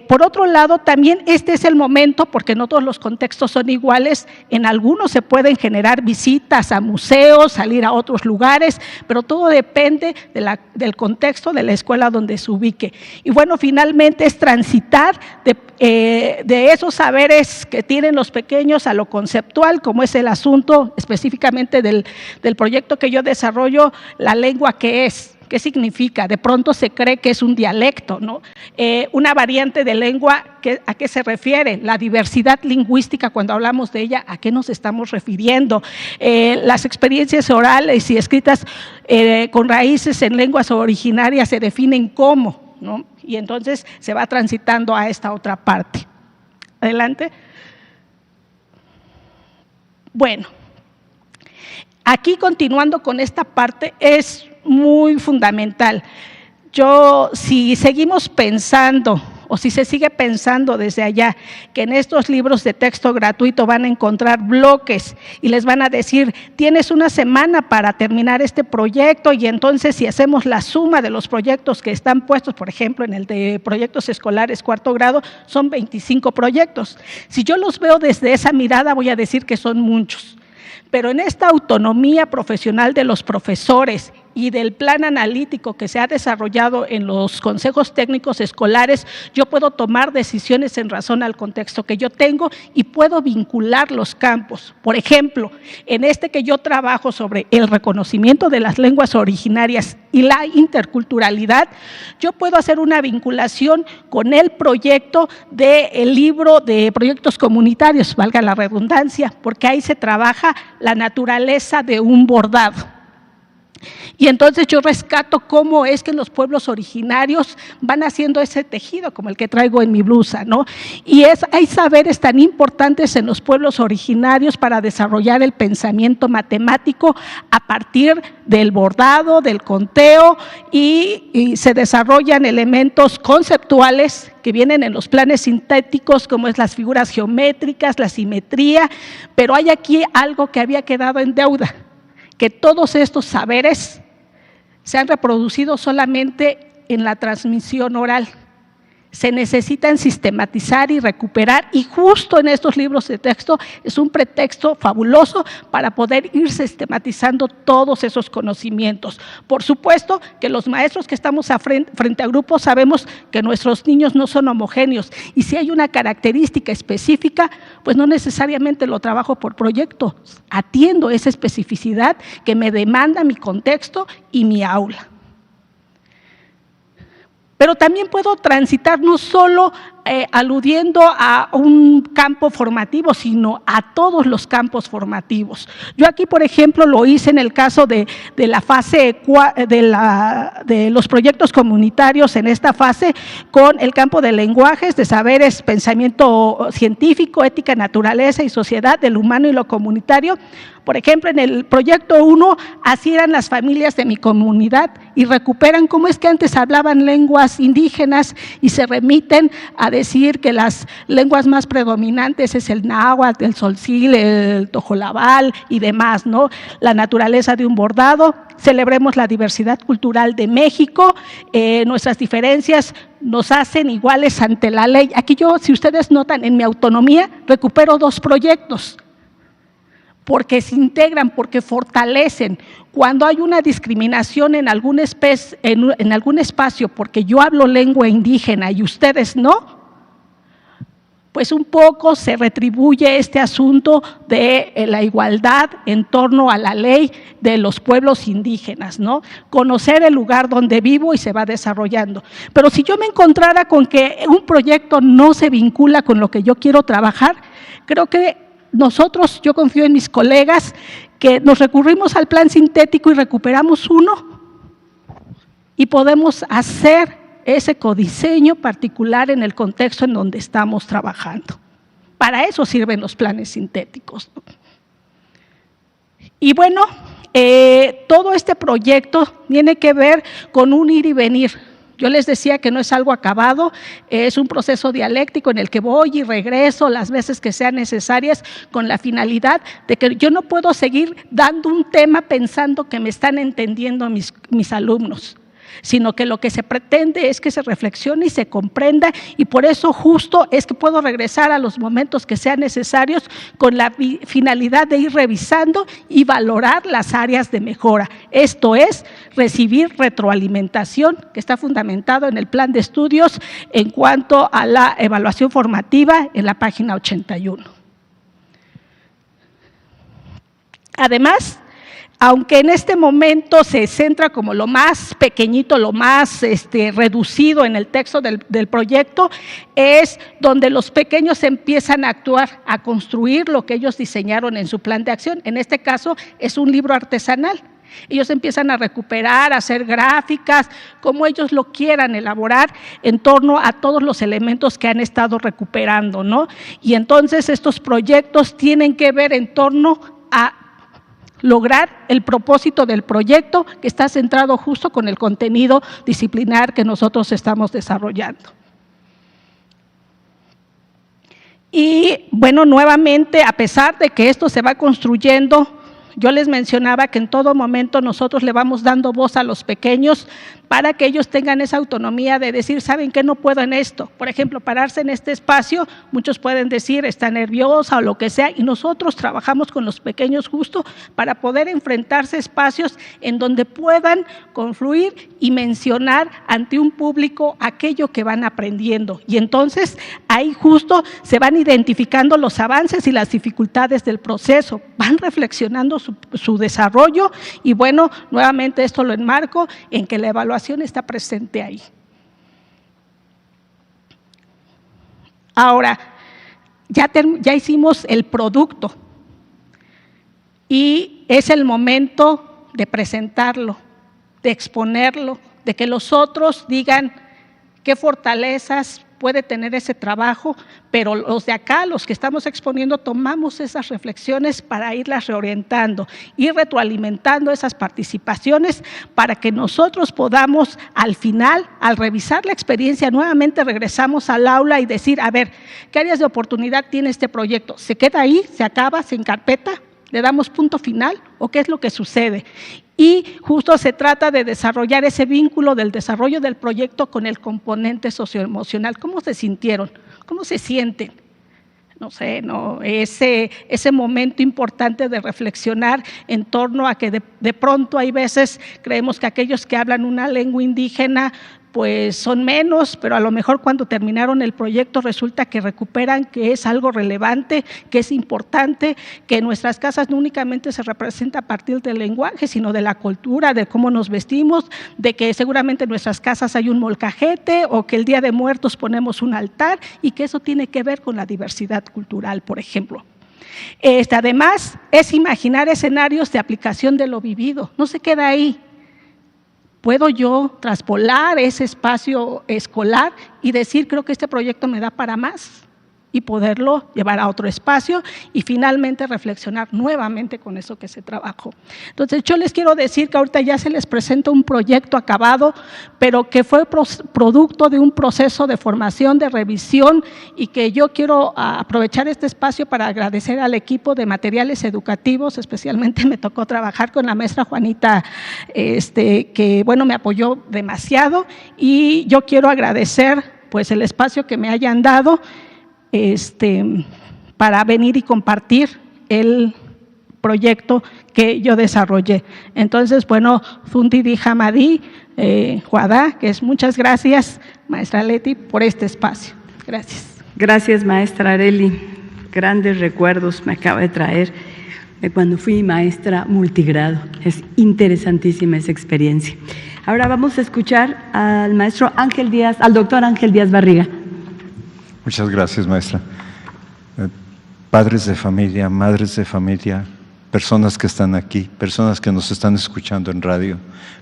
Por otro lado, también este es el momento, porque no todos los contextos son iguales, en algunos se pueden generar visitas a museos, salir a otros lugares, pero todo depende del contexto de la escuela donde se ubique. Y bueno, finalmente es transitar de esos saberes que tienen los pequeños a lo conceptual, como es el asunto específicamente del proyecto que yo desarrollo, la lengua que es. ¿Qué significa? De pronto se cree que es un dialecto, ¿no? Una variante de lengua, ¿a qué se refiere? La diversidad lingüística, cuando hablamos de ella, ¿a qué nos estamos refiriendo? Las experiencias orales y escritas con raíces en lenguas originarias se definen cómo, ¿no? Y entonces se va transitando a esta otra parte. Adelante. Bueno, aquí continuando con esta parte es muy fundamental. Si seguimos pensando, o si se sigue pensando desde allá, que en estos libros de texto gratuito van a encontrar bloques y les van a decir, tienes una semana para terminar este proyecto, y entonces si hacemos la suma de los proyectos que están puestos, por ejemplo, en el de proyectos escolares cuarto grado, son 25 proyectos. Si yo los veo desde esa mirada, voy a decir que son muchos. Pero en esta autonomía profesional de los profesores y del plan analítico que se ha desarrollado en los consejos técnicos escolares, yo puedo tomar decisiones en razón al contexto que yo tengo y puedo vincular los campos. Por ejemplo, en este que yo trabajo sobre el reconocimiento de las lenguas originarias y la interculturalidad, yo puedo hacer una vinculación con el proyecto del libro de proyectos comunitarios, valga la redundancia, porque ahí se trabaja la naturaleza de un bordado. Y entonces yo rescato cómo es que los pueblos originarios van haciendo ese tejido, como el que traigo en mi blusa, ¿no? Y hay saberes tan importantes en los pueblos originarios para desarrollar el pensamiento matemático a partir del bordado, del conteo, y se desarrollan elementos conceptuales que vienen en los planes sintéticos, como es las figuras geométricas, la simetría, pero hay aquí algo que había quedado en deuda, que todos estos saberes se han reproducido solamente en la transmisión oral. Se necesitan sistematizar y recuperar, y justo en estos libros de texto es un pretexto fabuloso para poder ir sistematizando todos esos conocimientos. Por supuesto que los maestros que estamos frente a grupos sabemos que nuestros niños no son homogéneos, y si hay una característica específica, pues no necesariamente lo trabajo por proyecto, atiendo esa especificidad que me demanda mi contexto y mi aula. Pero también puedo transitar no solo aludiendo a un campo formativo, sino a todos los campos formativos. Yo aquí, por ejemplo, lo hice en el caso de la fase de los proyectos comunitarios en esta fase, con el campo de lenguajes, de saberes, pensamiento científico, ética, naturaleza y sociedad, del humano y lo comunitario. Por ejemplo, en el proyecto 1, así eran las familias de mi comunidad, y recuperan cómo es que antes hablaban lenguas indígenas y se remiten a decir que las lenguas más predominantes es el náhuatl, el tzoltzil, el tojolabal y demás, ¿no? La naturaleza de un bordado. Celebremos la diversidad cultural de México, nuestras diferencias nos hacen iguales ante la ley. Aquí yo, si ustedes notan, en mi autonomía recupero 2 proyectos, porque se integran, porque fortalecen. Cuando hay una discriminación en algún espacio porque yo hablo lengua indígena y ustedes no, pues un poco se retribuye este asunto de la igualdad en torno a la ley de los pueblos indígenas, ¿no? Conocer el lugar donde vivo y se va desarrollando. Pero si yo me encontrara con que un proyecto no se vincula con lo que yo quiero trabajar, creo que nosotros, yo confío en mis colegas, que nos recurrimos al plan sintético y recuperamos uno y podemos hacer ese codiseño particular en el contexto en donde estamos trabajando. Para eso sirven los planes sintéticos, ¿no? Y bueno, todo este proyecto tiene que ver con un ir y venir. Yo les decía que no es algo acabado, es un proceso dialéctico en el que voy y regreso las veces que sean necesarias, con la finalidad de que yo no puedo seguir dando un tema pensando que me están entendiendo mis alumnos, sino que lo que se pretende es que se reflexione y se comprenda, y por eso justo es que puedo regresar a los momentos que sean necesarios con la finalidad de ir revisando y valorar las áreas de mejora. Esto es, recibir retroalimentación, que está fundamentado en el plan de estudios en cuanto a la evaluación formativa en la página 81. Además, aunque en este momento se centra como lo más pequeñito, lo más reducido en el texto del proyecto, es donde los pequeños empiezan a actuar, a construir lo que ellos diseñaron en su plan de acción. En este caso es un libro artesanal. Ellos empiezan a recuperar, a hacer gráficas, como ellos lo quieran elaborar en torno a todos los elementos que han estado recuperando, ¿no? Y entonces estos proyectos tienen que ver en torno a lograr el propósito del proyecto, que está centrado justo con el contenido disciplinar que nosotros estamos desarrollando. Y bueno, nuevamente, a pesar de que esto se va construyendo, yo les mencionaba que en todo momento nosotros le vamos dando voz a los pequeños para que ellos tengan esa autonomía de decir, ¿saben qué? No puedo en esto. Por ejemplo, pararse en este espacio, muchos pueden decir, está nerviosa o lo que sea, y nosotros trabajamos con los pequeños justo para poder enfrentarse a espacios en donde puedan confluir y mencionar ante un público aquello que van aprendiendo. Y entonces ahí justo se van identificando los avances y las dificultades del proceso, van reflexionando su desarrollo, y bueno, nuevamente esto lo enmarco en que la evaluación está presente ahí. Ahora, ya hicimos el producto y es el momento de presentarlo, de exponerlo, de que los otros digan qué fortalezas puede tener ese trabajo, pero los de acá, los que estamos exponiendo, tomamos esas reflexiones para irlas reorientando, ir retroalimentando esas participaciones para que nosotros podamos, al final, al revisar la experiencia, nuevamente regresamos al aula y decir, a ver, ¿qué áreas de oportunidad tiene este proyecto? ¿Se queda ahí? ¿Se acaba? ¿Se encarpeta? ¿Le damos punto final? ¿O qué es lo que sucede? Y justo se trata de desarrollar ese vínculo del desarrollo del proyecto con el componente socioemocional. ¿Cómo se sintieron? ¿Cómo se sienten? No sé, ese momento importante de reflexionar en torno a que de pronto hay veces creemos que aquellos que hablan una lengua indígena pues son menos, pero a lo mejor cuando terminaron el proyecto resulta que recuperan que es algo relevante, que es importante, que en nuestras casas no únicamente se representa a partir del lenguaje, sino de la cultura, de cómo nos vestimos, de que seguramente en nuestras casas hay un molcajete o que el Día de Muertos ponemos un altar y que eso tiene que ver con la diversidad cultural, por ejemplo. Además, es imaginar escenarios de aplicación de lo vivido, no se queda ahí. Puedo yo traspolar ese espacio escolar y decir, creo que este proyecto me da para más, y poderlo llevar a otro espacio y finalmente reflexionar nuevamente con eso que se trabajó. Entonces, yo les quiero decir que ahorita ya se les presenta un proyecto acabado, pero que fue producto de un proceso de formación, de revisión, y que yo quiero aprovechar este espacio para agradecer al equipo de materiales educativos, especialmente me tocó trabajar con la maestra Juanita, que bueno, me apoyó demasiado, y yo quiero agradecer pues el espacio que me hayan dado, para venir y compartir el proyecto que yo desarrollé. Entonces, bueno, Fundidi Hamadi, Juadá, que es muchas gracias, maestra Leti, por este espacio. Gracias. Gracias, maestra Areli. Grandes recuerdos me acaba de traer de cuando fui maestra multigrado. Es interesantísima esa experiencia. Ahora vamos a escuchar al maestro Ángel Díaz, al doctor Ángel Díaz Barriga. Muchas gracias, maestra. Padres de familia, madres de familia, personas que están aquí, personas que nos están escuchando en radio,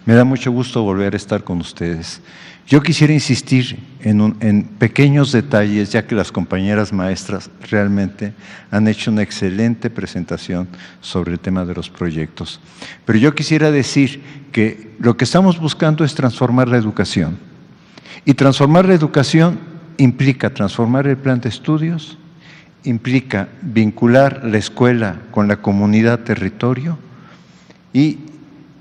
me da mucho gusto volver a estar con ustedes. Yo quisiera insistir en pequeños detalles, ya que las compañeras maestras realmente han hecho una excelente presentación sobre el tema de los proyectos. Pero yo quisiera decir que lo que estamos buscando es transformar la educación. Y transformar la educación implica transformar el plan de estudios, implica vincular la escuela con la comunidad territorio y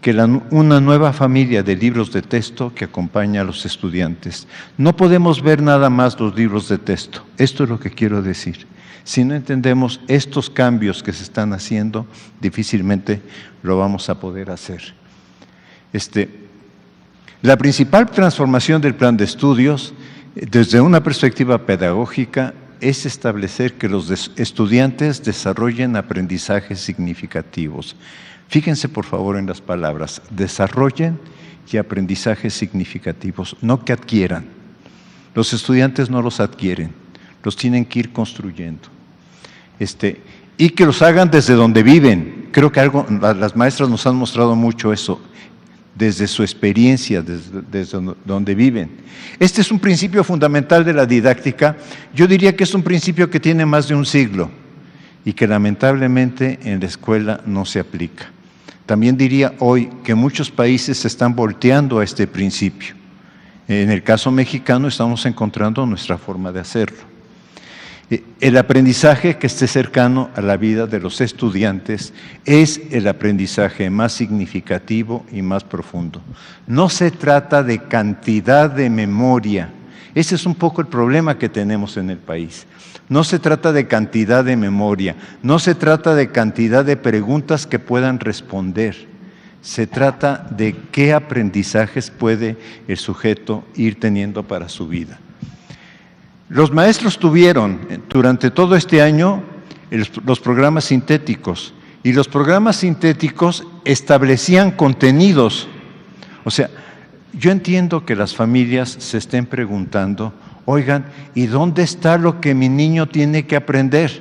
que una nueva familia de libros de texto que acompaña a los estudiantes. No podemos ver nada más los libros de texto, esto es lo que quiero decir. Si no entendemos estos cambios que se están haciendo, difícilmente lo vamos a poder hacer. La principal transformación del plan de estudios, desde una perspectiva pedagógica, es establecer que los estudiantes desarrollen aprendizajes significativos. Fíjense por favor en las palabras, desarrollen y aprendizajes significativos, no que adquieran. Los estudiantes no los adquieren, los tienen que ir construyendo. Y que los hagan desde donde viven. Creo que las maestras nos han mostrado mucho eso, desde su experiencia, desde donde viven. Este es un principio fundamental de la didáctica. Yo diría que es un principio que tiene más de un siglo y que lamentablemente en la escuela no se aplica. También diría hoy que muchos países se están volteando a este principio. En el caso mexicano estamos encontrando nuestra forma de hacerlo. El aprendizaje que esté cercano a la vida de los estudiantes es el aprendizaje más significativo y más profundo. No se trata de cantidad de memoria. Ese es un poco el problema que tenemos en el país. No se trata de cantidad de memoria, no se trata de cantidad de preguntas que puedan responder. Se trata de qué aprendizajes puede el sujeto ir teniendo para su vida. Los maestros tuvieron durante todo este año los programas sintéticos, y los programas sintéticos establecían contenidos. O sea, yo entiendo que las familias se estén preguntando, oigan, ¿y dónde está lo que mi niño tiene que aprender?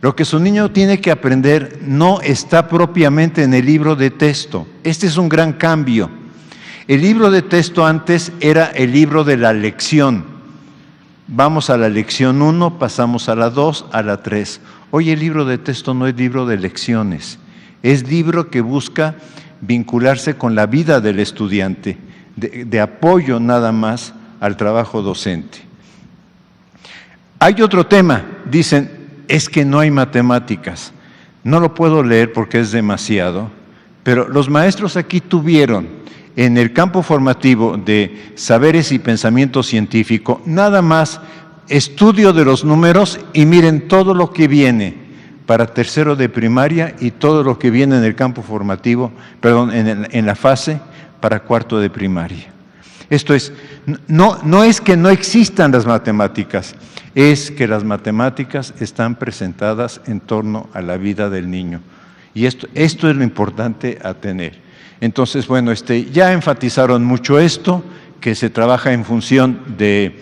Lo que su niño tiene que aprender no está propiamente en el libro de texto. Este es un gran cambio. El libro de texto antes era el libro de la lección. Vamos a la lección 1, pasamos a la 2, a la 3. Hoy el libro de texto no es libro de lecciones, es libro que busca vincularse con la vida del estudiante, de apoyo nada más al trabajo docente. Hay otro tema, dicen, es que no hay matemáticas. No lo puedo leer porque es demasiado, pero los maestros aquí tuvieron en el campo formativo de saberes y pensamiento científico, nada más estudio de los números y miren todo lo que viene para tercero de primaria y todo lo que viene en el campo formativo, perdón, en la fase para cuarto de primaria. Esto es, no es que no existan las matemáticas, es que las matemáticas están presentadas en torno a la vida del niño. Y esto es lo importante a tener. Entonces, bueno, ya enfatizaron mucho esto, que se trabaja en función de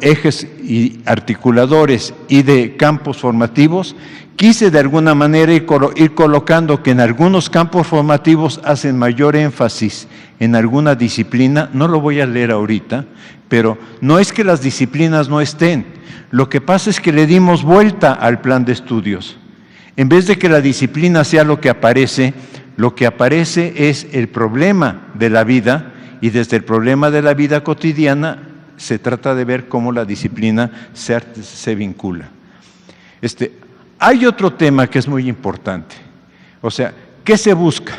ejes y articuladores y de campos formativos. Quise de alguna manera ir colocando que en algunos campos formativos hacen mayor énfasis en alguna disciplina. No lo voy a leer ahorita, pero no es que las disciplinas no estén. Lo que pasa es que le dimos vuelta al plan de estudios. En vez de que la disciplina sea lo que aparece es el problema de la vida, y desde el problema de la vida cotidiana se trata de ver cómo la disciplina se vincula. Hay otro tema que es muy importante. O sea, ¿qué se busca?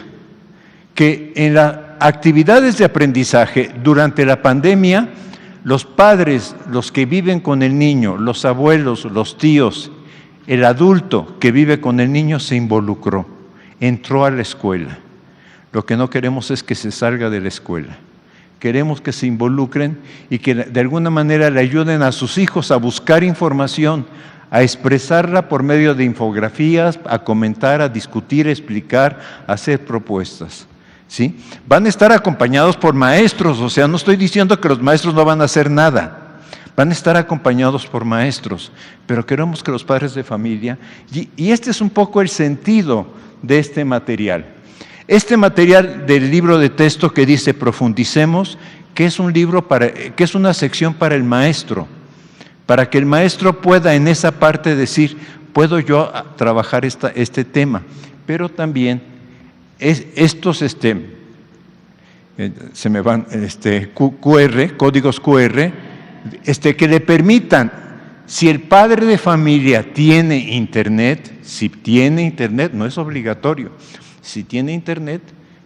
Que en las actividades de aprendizaje durante la pandemia, los padres, los que viven con el niño, los abuelos, los tíos, el adulto que vive con el niño se involucró, entró a la escuela. Lo que no queremos es que se salga de la escuela. Queremos que se involucren y que de alguna manera le ayuden a sus hijos a buscar información, a expresarla por medio de infografías, a comentar, a discutir, a explicar, a hacer propuestas. ¿Sí? Van a estar acompañados por maestros, o sea, no estoy diciendo que los maestros no van a hacer nada. Van a estar acompañados por maestros, pero queremos que los padres de familia, y este es un poco el sentido de este material. Este material del libro de texto que dice Profundicemos, que es un libro que es una sección para el maestro, para que el maestro pueda en esa parte decir, puedo yo trabajar este tema, pero también estos se me van códigos QR, que le permitan, si el padre de familia tiene internet, si tiene internet, no es obligatorio, si tiene internet,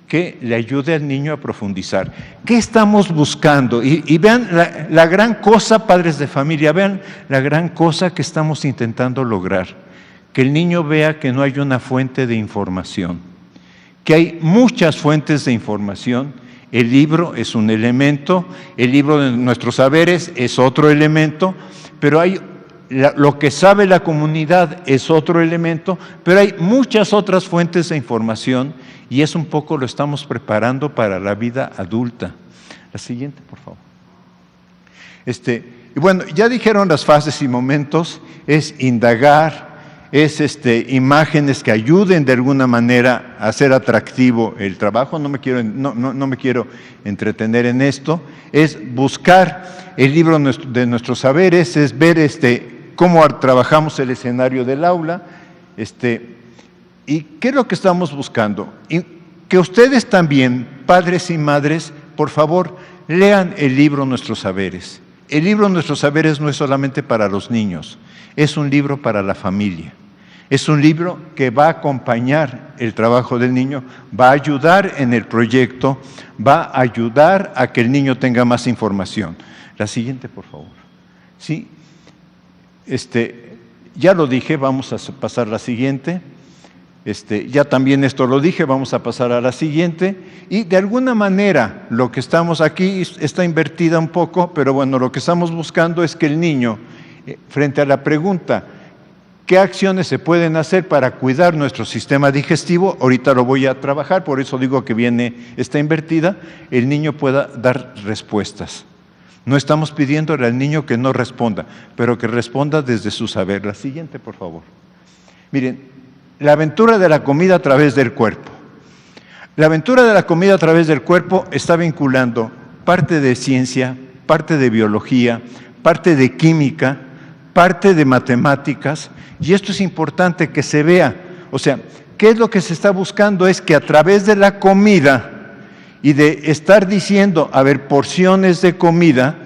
que le ayude al niño a profundizar. ¿Qué estamos buscando? Y vean la gran cosa, padres de familia, vean la gran cosa que estamos intentando lograr, que el niño vea que no hay una fuente de información, que hay muchas fuentes de información. El libro es un elemento, el libro de nuestros saberes es otro elemento, pero lo que sabe la comunidad es otro elemento, pero hay muchas otras fuentes de información y es un poco lo estamos preparando para la vida adulta. La siguiente, por favor. Y bueno, ya dijeron las fases y momentos, es indagar, es imágenes que ayuden de alguna manera a hacer atractivo el trabajo. No me quiero entretener en esto. Es buscar el libro de nuestros saberes, es ver cómo trabajamos el escenario del aula, y qué es lo que estamos buscando. Y que ustedes también, padres y madres, por favor, lean el libro Nuestros Saberes. El libro Nuestros Saberes no es solamente para los niños, es un libro para la familia. Es un libro que va a acompañar el trabajo del niño, va a ayudar en el proyecto, va a ayudar a que el niño tenga más información. La siguiente, por favor. Sí. Ya lo dije, vamos a pasar a la siguiente. Ya también esto lo dije, vamos a pasar a la siguiente. Y de alguna manera lo que estamos aquí está invertida un poco, pero bueno, lo que estamos buscando es que el niño, frente a la pregunta, ¿qué acciones se pueden hacer para cuidar nuestro sistema digestivo? Ahorita lo voy a trabajar, por eso digo que está invertida, el niño pueda dar respuestas. No estamos pidiéndole al niño que no responda, pero que responda desde su saber. La siguiente, por favor. Miren, la aventura de la comida a través del cuerpo. La aventura de la comida a través del cuerpo está vinculando parte de ciencia, parte de biología, parte de química, parte de matemáticas, y esto es importante que se vea. O sea, ¿qué es lo que se está buscando? Es que a través de la comida y de estar diciendo, porciones de comida,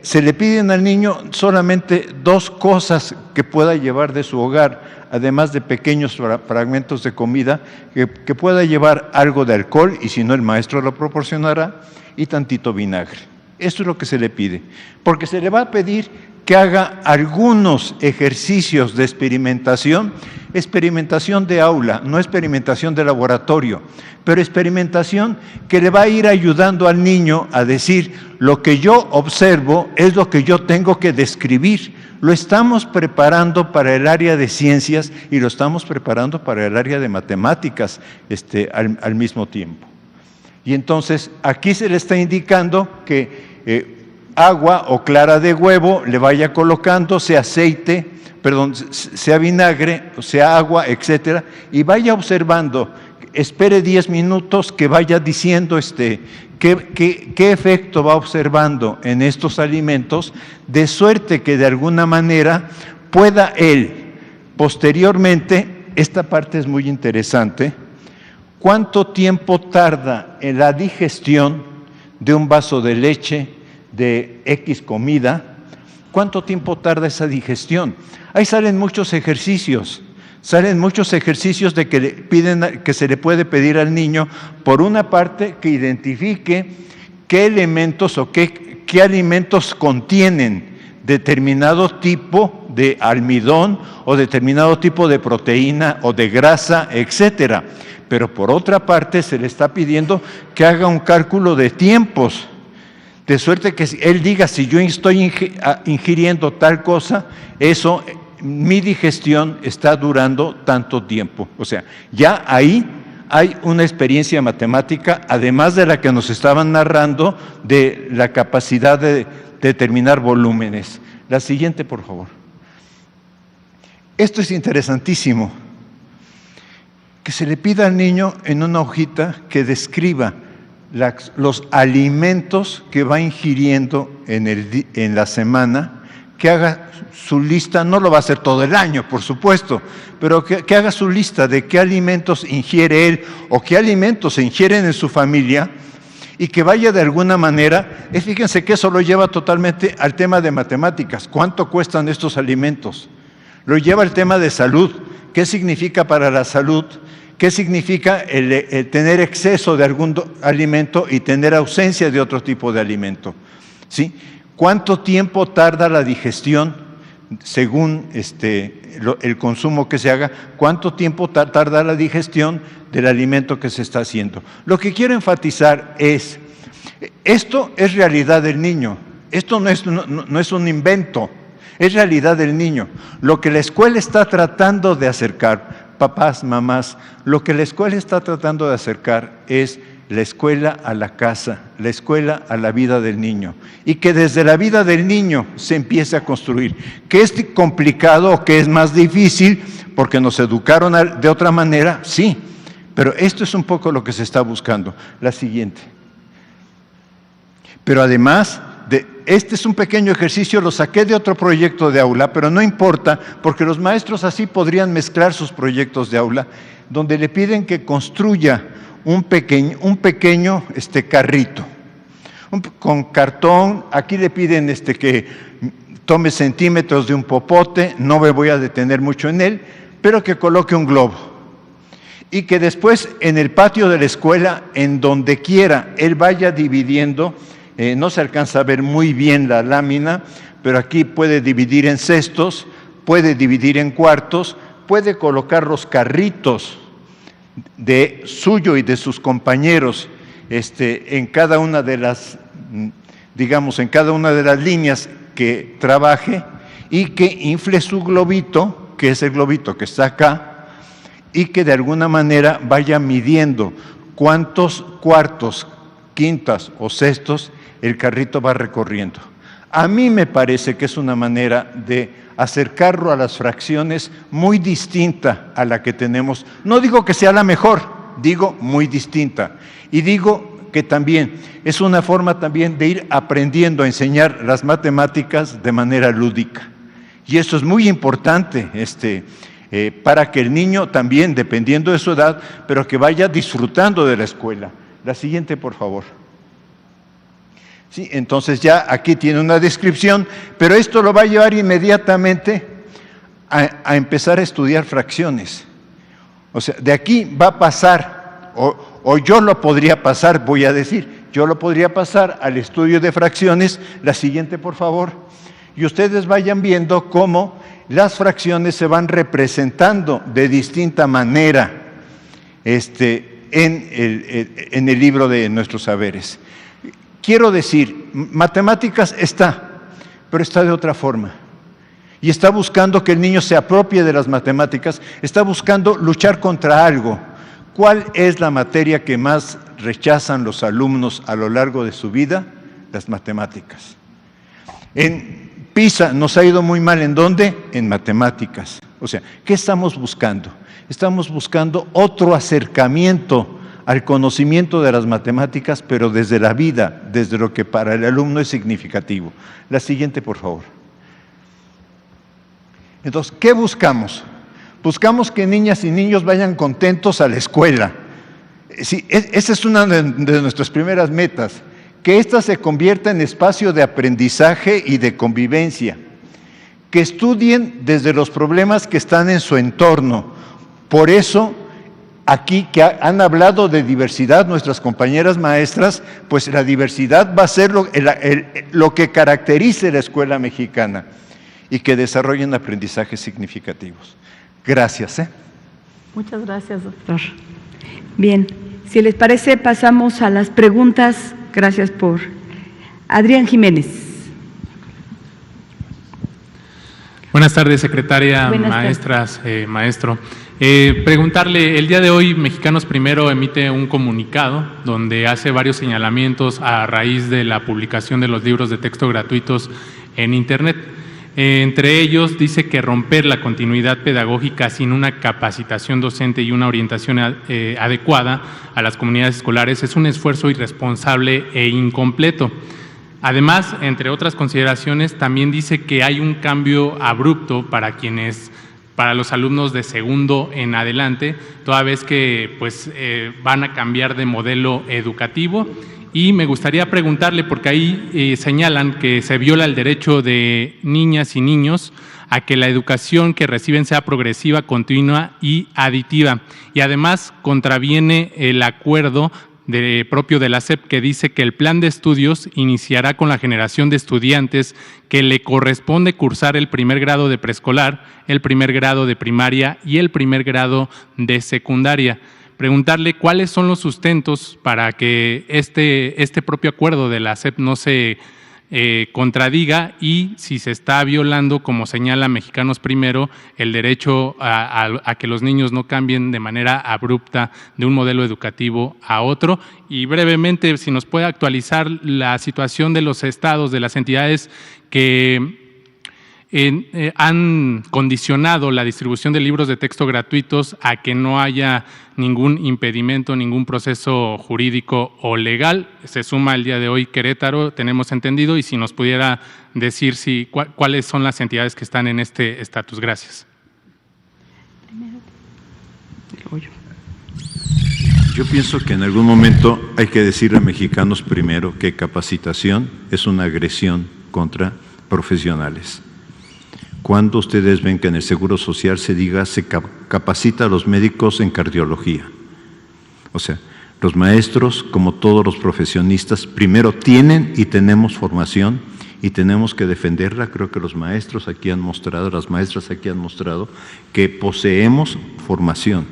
se le piden al niño solamente 2 cosas que pueda llevar de su hogar, además de pequeños fragmentos de comida, que pueda llevar algo de alcohol, y si no el maestro lo proporcionará, y tantito vinagre. Esto es lo que se le pide, porque se le va a pedir que haga algunos ejercicios de experimentación. experimentación de aula, no experimentación de laboratorio, pero experimentación que le va a ir ayudando al niño a decir, lo que yo observo es lo que yo tengo que describir. Lo estamos preparando para el área de ciencias y lo estamos preparando para el área de matemáticas al mismo tiempo. Y entonces aquí se le está indicando que agua o clara de huevo le vaya colocando, sea aceite, sea vinagre, sea agua, etcétera, y vaya observando, espere 10 minutos, que vaya diciendo qué efecto va observando en estos alimentos, de suerte que de alguna manera pueda él, posteriormente, esta parte es muy interesante, ¿cuánto tiempo tarda en la digestión de un vaso de leche, de X comida? ¿Cuánto tiempo tarda esa digestión? Ahí salen muchos ejercicios de que se le puede pedir al niño, por una parte, que identifique qué elementos o qué alimentos contienen determinado tipo de almidón o determinado tipo de proteína o de grasa, etcétera. Pero por otra parte se le está pidiendo que haga un cálculo de tiempos, de suerte que él diga, si yo estoy ingiriendo tal cosa, eso, mi digestión está durando tanto tiempo. O sea, ya ahí hay una experiencia matemática, además de la que nos estaban narrando, de la capacidad de determinar volúmenes. La siguiente, por favor. Esto es interesantísimo. Que se le pida al niño en una hojita que describa los alimentos que va ingiriendo en la semana, que haga su lista, no lo va a hacer todo el año, por supuesto, pero que haga su lista de qué alimentos ingiere él o qué alimentos se ingieren en su familia, y que vaya de alguna manera, fíjense que eso lo lleva totalmente al tema de matemáticas, ¿cuánto cuestan estos alimentos? Lo lleva al tema de salud, ¿qué significa para la salud? ¿Qué significa el tener exceso de algún alimento y tener ausencia de otro tipo de alimento? ¿Sí? ¿Cuánto tiempo tarda la digestión según el consumo que se haga? ¿Cuánto tiempo tarda la digestión del alimento que se está haciendo? Lo que quiero enfatizar es, esto es realidad del niño, esto no es un invento, es realidad del niño. Lo que la escuela está tratando de acercar, papás, mamás, lo que la escuela está tratando de acercar es la escuela a la casa, la escuela a la vida del niño, y que desde la vida del niño se empiece a construir. ¿Que es complicado o que es más difícil porque nos educaron de otra manera? Sí, pero esto es un poco lo que se está buscando. La siguiente. Pero además, este es un pequeño ejercicio, lo saqué de otro proyecto de aula, pero no importa, porque los maestros así podrían mezclar sus proyectos de aula, donde le piden que construya un pequeño carrito, con cartón. Aquí le piden que tome centímetros de un popote, no me voy a detener mucho en él, pero que coloque un globo. Y que después en el patio de la escuela, en donde quiera, él vaya dividiendo. No se alcanza a ver muy bien la lámina, pero aquí puede dividir en cestos, puede dividir en cuartos, puede colocar los carritos de suyo y de sus compañeros en cada una de las, en cada una de las líneas que trabaje, y que infle su globito, que es el globito que está acá, y que de alguna manera vaya midiendo cuántos cuartos, quintas o cestos el carrito va recorriendo. A mí me parece que es una manera de acercarlo a las fracciones muy distinta a la que tenemos. No digo que sea la mejor, digo muy distinta. Y digo que también es una forma también de ir aprendiendo a enseñar las matemáticas de manera lúdica. Y eso es muy importante para que el niño también, dependiendo de su edad, pero que vaya disfrutando de la escuela. La siguiente, por favor. Sí, entonces ya aquí tiene una descripción, pero esto lo va a llevar inmediatamente a empezar a estudiar fracciones. O sea, de aquí va a pasar, o yo lo podría pasar, voy a decir, yo lo podría pasar al estudio de fracciones. La siguiente, por favor. Y ustedes vayan viendo cómo las fracciones se van representando de distinta manera en el libro de nuestros saberes. Quiero decir, matemáticas está, pero está de otra forma. Y está buscando que el niño se apropie de las matemáticas, está buscando luchar contra algo. ¿Cuál es la materia que más rechazan los alumnos a lo largo de su vida? Las matemáticas. En PISA nos ha ido muy mal, ¿en dónde? En matemáticas. O sea, ¿qué estamos buscando? Estamos buscando otro acercamiento al conocimiento de las matemáticas, pero desde la vida, desde lo que para el alumno es significativo. La siguiente, por favor. Entonces, ¿qué buscamos? Buscamos que niñas y niños vayan contentos a la escuela. Sí, esa es una de nuestras primeras metas, que ésta se convierta en espacio de aprendizaje y de convivencia, que estudien desde los problemas que están en su entorno. Por eso, aquí que han hablado de diversidad nuestras compañeras maestras, pues la diversidad va a ser lo que caracterice la escuela mexicana y que desarrollen aprendizajes significativos. Gracias. Muchas gracias, doctor. Bien, si les parece, pasamos a las preguntas. Gracias por… Adrián Jiménez. Buenas tardes, secretaria, Buenas maestras, maestro. Preguntarle, el día de hoy Mexicanos Primero emite un comunicado donde hace varios señalamientos a raíz de la publicación de los libros de texto gratuitos en Internet. Entre ellos dice que romper la continuidad pedagógica sin una capacitación docente y una orientación adecuada a las comunidades escolares es un esfuerzo irresponsable e incompleto. Además, entre otras consideraciones, también dice que hay un cambio abrupto para los alumnos de segundo en adelante, toda vez que van a cambiar de modelo educativo. Y me gustaría preguntarle, porque ahí señalan que se viola el derecho de niñas y niños a que la educación que reciben sea progresiva, continua y aditiva. Y además contraviene el acuerdo propio de la SEP, que dice que el plan de estudios iniciará con la generación de estudiantes que le corresponde cursar el primer grado de preescolar, el primer grado de primaria y el primer grado de secundaria. Preguntarle cuáles son los sustentos para que este propio acuerdo de la SEP no se contradiga y si se está violando, como señala Mexicanos Primero, el derecho a que los niños no cambien de manera abrupta de un modelo educativo a otro. Y brevemente, si nos puede actualizar la situación de los estados, de las entidades que han condicionado la distribución de libros de texto gratuitos a que no haya ningún impedimento, ningún proceso jurídico o legal. Se suma el día de hoy Querétaro, tenemos entendido, y si nos pudiera decir cuáles son las entidades que están en este estatus. Gracias. Yo pienso que en algún momento hay que decirle a Mexicanos Primero que capacitación es una agresión contra profesionales. Cuando ustedes ven que en el Seguro Social se capacita a los médicos en cardiología. O sea, los maestros, como todos los profesionistas, primero tienen y tenemos formación y tenemos que defenderla. Creo que los maestros aquí han mostrado, las maestras aquí han mostrado que poseemos formación,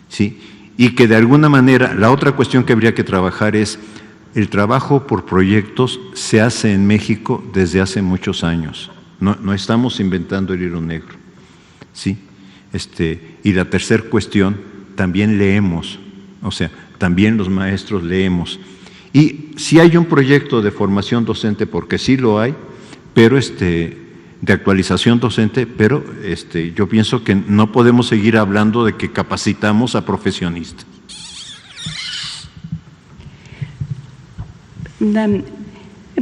¿sí? Y que de alguna manera, la otra cuestión que habría que trabajar es, el trabajo por proyectos se hace en México desde hace muchos años. No estamos inventando el hilo negro, ¿sí? Y la tercera cuestión, también leemos, o sea, también los maestros leemos. Y sí hay un proyecto de formación docente, porque sí lo hay, pero de actualización docente, pero yo pienso que no podemos seguir hablando de que capacitamos a profesionistas. Me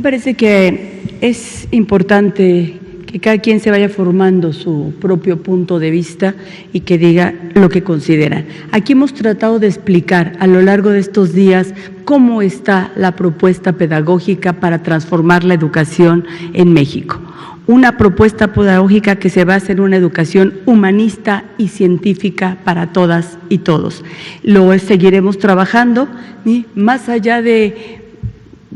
parece que es importante que cada quien se vaya formando su propio punto de vista y que diga lo que considera. Aquí hemos tratado de explicar a lo largo de estos días cómo está la propuesta pedagógica para transformar la educación en México. Una propuesta pedagógica que se basa en una educación humanista y científica para todas y todos. Lo seguiremos trabajando, y más allá de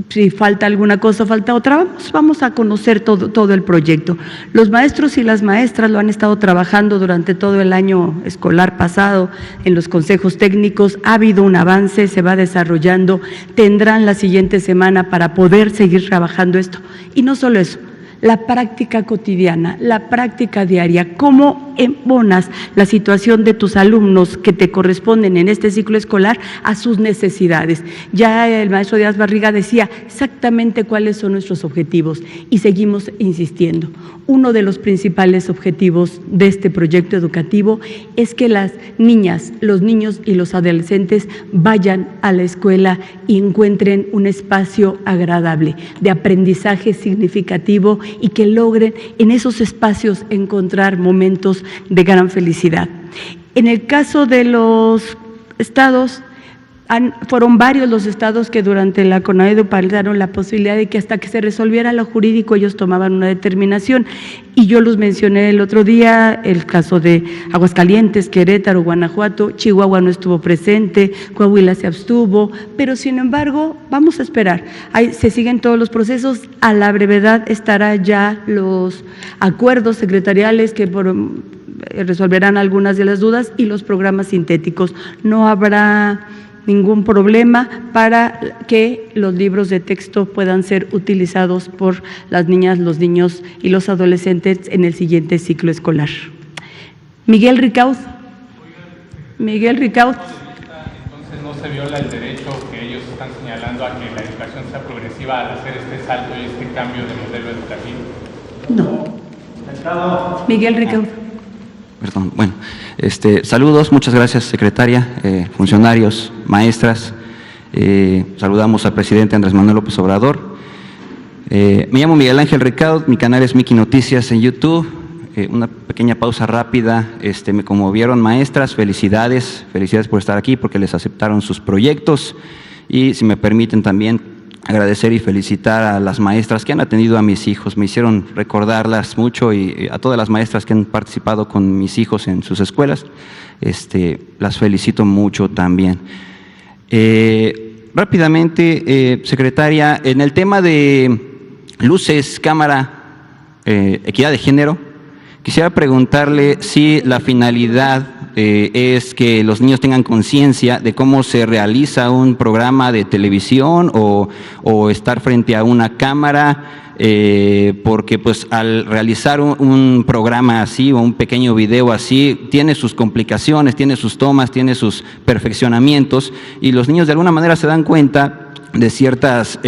si falta alguna cosa, falta otra, vamos a conocer todo el proyecto. Los maestros y las maestras lo han estado trabajando durante todo el año escolar pasado en los consejos técnicos, ha habido un avance, se va desarrollando, tendrán la siguiente semana para poder seguir trabajando esto. Y no solo eso, la práctica cotidiana, la práctica diaria, cómo embonas la situación de tus alumnos que te corresponden en este ciclo escolar a sus necesidades. Ya el maestro Díaz Barriga decía exactamente cuáles son nuestros objetivos y seguimos insistiendo. Uno de los principales objetivos de este proyecto educativo es que las niñas, los niños y los adolescentes vayan a la escuela y encuentren un espacio agradable, de aprendizaje significativo y que logren en esos espacios encontrar momentos de gran felicidad. En el caso de los estados, fueron varios los estados que durante la CONAEDU dieron la posibilidad de que hasta que se resolviera lo jurídico ellos tomaban una determinación, y yo los mencioné el otro día, el caso de Aguascalientes, Querétaro, Guanajuato, Chihuahua no estuvo presente, Coahuila se abstuvo, pero sin embargo vamos a esperar, se siguen todos los procesos, a la brevedad estará ya los acuerdos secretariales que resolverán algunas de las dudas y los programas sintéticos. No habrá ningún problema para que los libros de texto puedan ser utilizados por las niñas, los niños y los adolescentes en el siguiente ciclo escolar. Miguel Ricaud. Miguel Ricaud. Entonces no se viola el derecho que ellos están señalando a que la educación sea progresiva al hacer este salto y este cambio de modelo educativo. No. Miguel Ricaud. Perdón, bueno, saludos, muchas gracias secretaria, funcionarios, maestras, saludamos al presidente Andrés Manuel López Obrador. Me llamo Miguel Ángel Ricaud, mi canal es Miki Noticias en YouTube. Una pequeña pausa rápida, me conmovieron maestras, felicidades por estar aquí porque les aceptaron sus proyectos, y si me permiten también agradecer y felicitar a las maestras que han atendido a mis hijos, me hicieron recordarlas mucho, y a todas las maestras que han participado con mis hijos en sus escuelas, las felicito mucho también. Rápidamente, secretaria, en el tema de luces, cámara, equidad de género, quisiera preguntarle si la finalidad es que los niños tengan conciencia de cómo se realiza un programa de televisión o estar frente a una cámara, porque pues al realizar un programa así o un pequeño video así, tiene sus complicaciones, tiene sus tomas, tiene sus perfeccionamientos, y los niños de alguna manera se dan cuenta de ciertas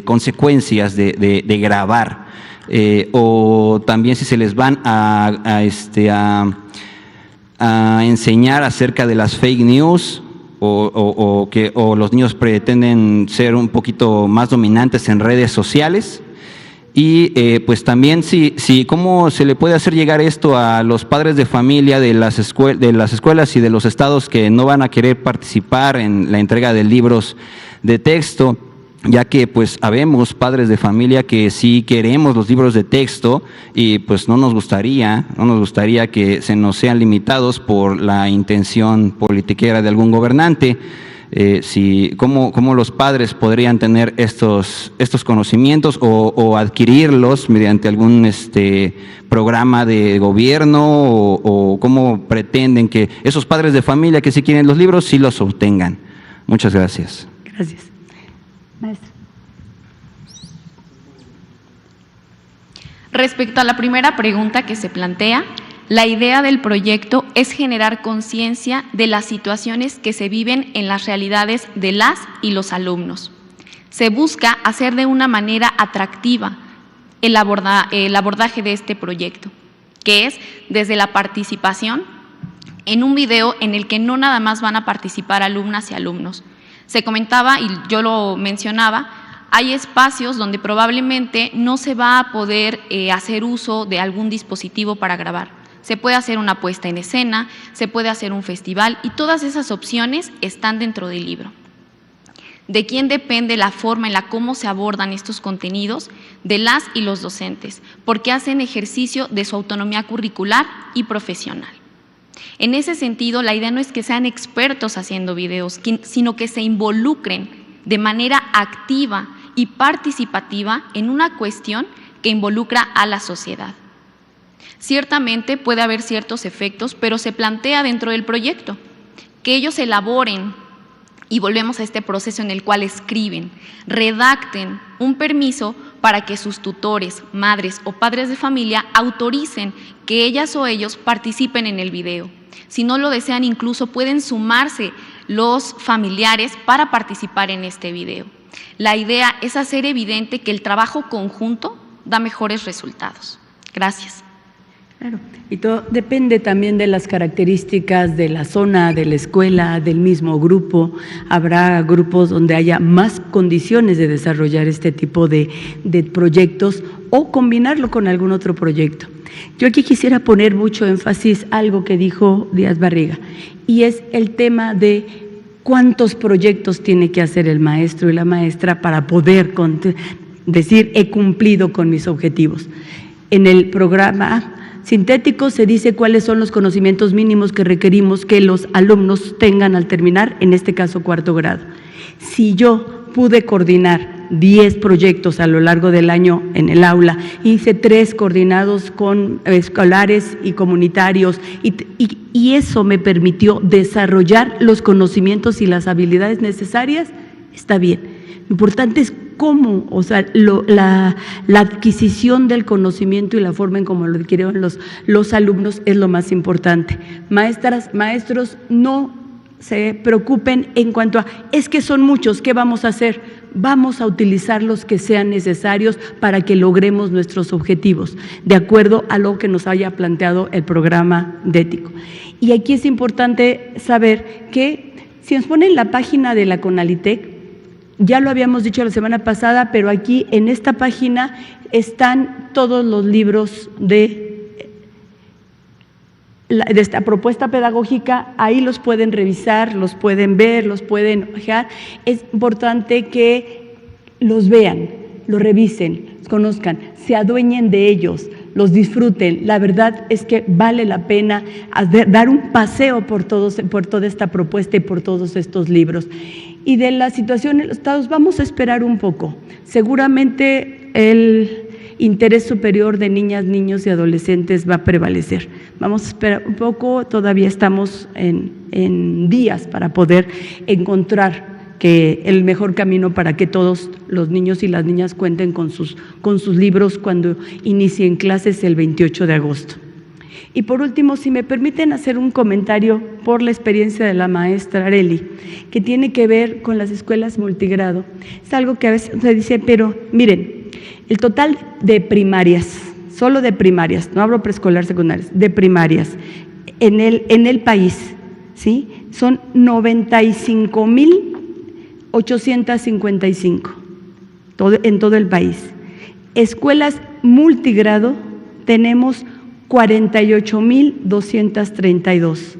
consecuencias de grabar, o también si se les van a enseñar acerca de las fake news, o los niños pretenden ser un poquito más dominantes en redes sociales. Y pues también cómo se le puede hacer llegar esto a los padres de familia de las escuelas y de los estados que no van a querer participar en la entrega de libros de texto, ya que pues habemos padres de familia que sí queremos los libros de texto, y pues no nos gustaría que se nos sean limitados por la intención politiquera de algún gobernante. ¿Cómo los padres podrían tener estos conocimientos o adquirirlos mediante algún programa de gobierno, o cómo pretenden que esos padres de familia que sí quieren los libros sí los obtengan? Muchas gracias. Gracias. Maestra. Respecto a la primera pregunta que se plantea, la idea del proyecto es generar conciencia de las situaciones que se viven en las realidades de las y los alumnos. Se busca hacer de una manera atractiva el abordaje de este proyecto, que es desde la participación en un video en el que no nada más van a participar alumnas y alumnos. Se comentaba, y yo lo mencionaba, hay espacios donde probablemente no se va a poder hacer uso de algún dispositivo para grabar. Se puede hacer una puesta en escena, se puede hacer un festival, y todas esas opciones están dentro del libro. ¿De quién depende la forma en la cómo se abordan estos contenidos? De las y los docentes, porque hacen ejercicio de su autonomía curricular y profesional. En ese sentido, la idea no es que sean expertos haciendo videos, sino que se involucren de manera activa y participativa en una cuestión que involucra a la sociedad. Ciertamente puede haber ciertos efectos, pero se plantea dentro del proyecto que ellos elaboren, y volvemos a este proceso en el cual escriben, redacten un permiso para que sus tutores, madres o padres de familia autoricen que ellas o ellos participen en el video. Si no lo desean, incluso pueden sumarse los familiares para participar en este video. La idea es hacer evidente que el trabajo conjunto da mejores resultados. Gracias. Claro, y todo depende también de las características de la zona, de la escuela, del mismo grupo. Habrá grupos donde haya más condiciones de desarrollar este tipo de proyectos o combinarlo con algún otro proyecto. Yo aquí quisiera poner mucho énfasis a algo que dijo Díaz Barriga, y es el tema de cuántos proyectos tiene que hacer el maestro y la maestra para poder decir he cumplido con mis objetivos. En el programa sintético se dice cuáles son los conocimientos mínimos que requerimos que los alumnos tengan al terminar, en este caso cuarto grado. Si yo pude coordinar 10 proyectos a lo largo del año en el aula, hice 3 coordinados con escolares y comunitarios y eso me permitió desarrollar los conocimientos y las habilidades necesarias, está bien. Lo importante es cómo, o sea, la adquisición del conocimiento y la forma en cómo lo adquirieron los alumnos es lo más importante. Maestras, maestros, no se preocupen en cuanto a, es que son muchos, ¿qué vamos a hacer? Vamos a utilizar los que sean necesarios para que logremos nuestros objetivos, de acuerdo a lo que nos haya planteado el programa DETICO. Y aquí es importante saber que si nos ponen la página de la CONALITEC, ya lo habíamos dicho la semana pasada, pero aquí en esta página están todos los libros de esta propuesta pedagógica, ahí los pueden revisar, los pueden ver, los pueden ojear. Es importante que los vean, los revisen, los conozcan, se adueñen de ellos, los disfruten. La verdad es que vale la pena dar un paseo por toda esta propuesta y por todos estos libros. Y de la situación en los estados vamos a esperar un poco. Seguramente el interés superior de niñas, niños y adolescentes va a prevalecer. Vamos a esperar un poco, todavía estamos en días para poder encontrar que el mejor camino para que todos los niños y las niñas cuenten con sus libros cuando inicien clases el 28 de agosto. Y por último, si me permiten hacer un comentario por la experiencia de la maestra Arely, que tiene que ver con las escuelas multigrado. Es algo que a veces se dice, pero miren, el total de primarias, solo de primarias, no hablo preescolar, secundarias, de primarias, en el país, ¿sí? Son 95,855 en todo el país. Escuelas multigrado tenemos 48,232.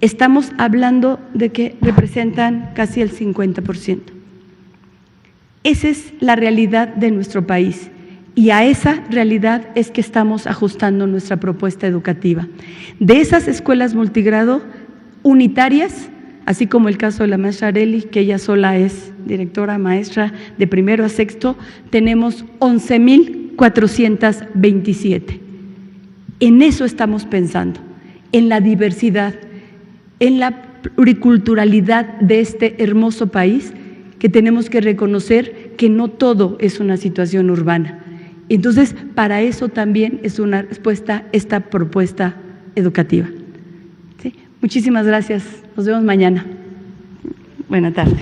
Estamos hablando de que representan casi el 50%. Esa es la realidad de nuestro país y a esa realidad es que estamos ajustando nuestra propuesta educativa. De esas escuelas multigrado unitarias, así como el caso de la maestra Arely, que ella sola es directora maestra de primero a sexto, tenemos 11,427. En eso estamos pensando, en la diversidad, en la pluriculturalidad de este hermoso país, que tenemos que reconocer que no todo es una situación urbana. Entonces, para eso también es una respuesta esta propuesta educativa. ¿Sí? Muchísimas gracias. Nos vemos mañana. Buenas tardes.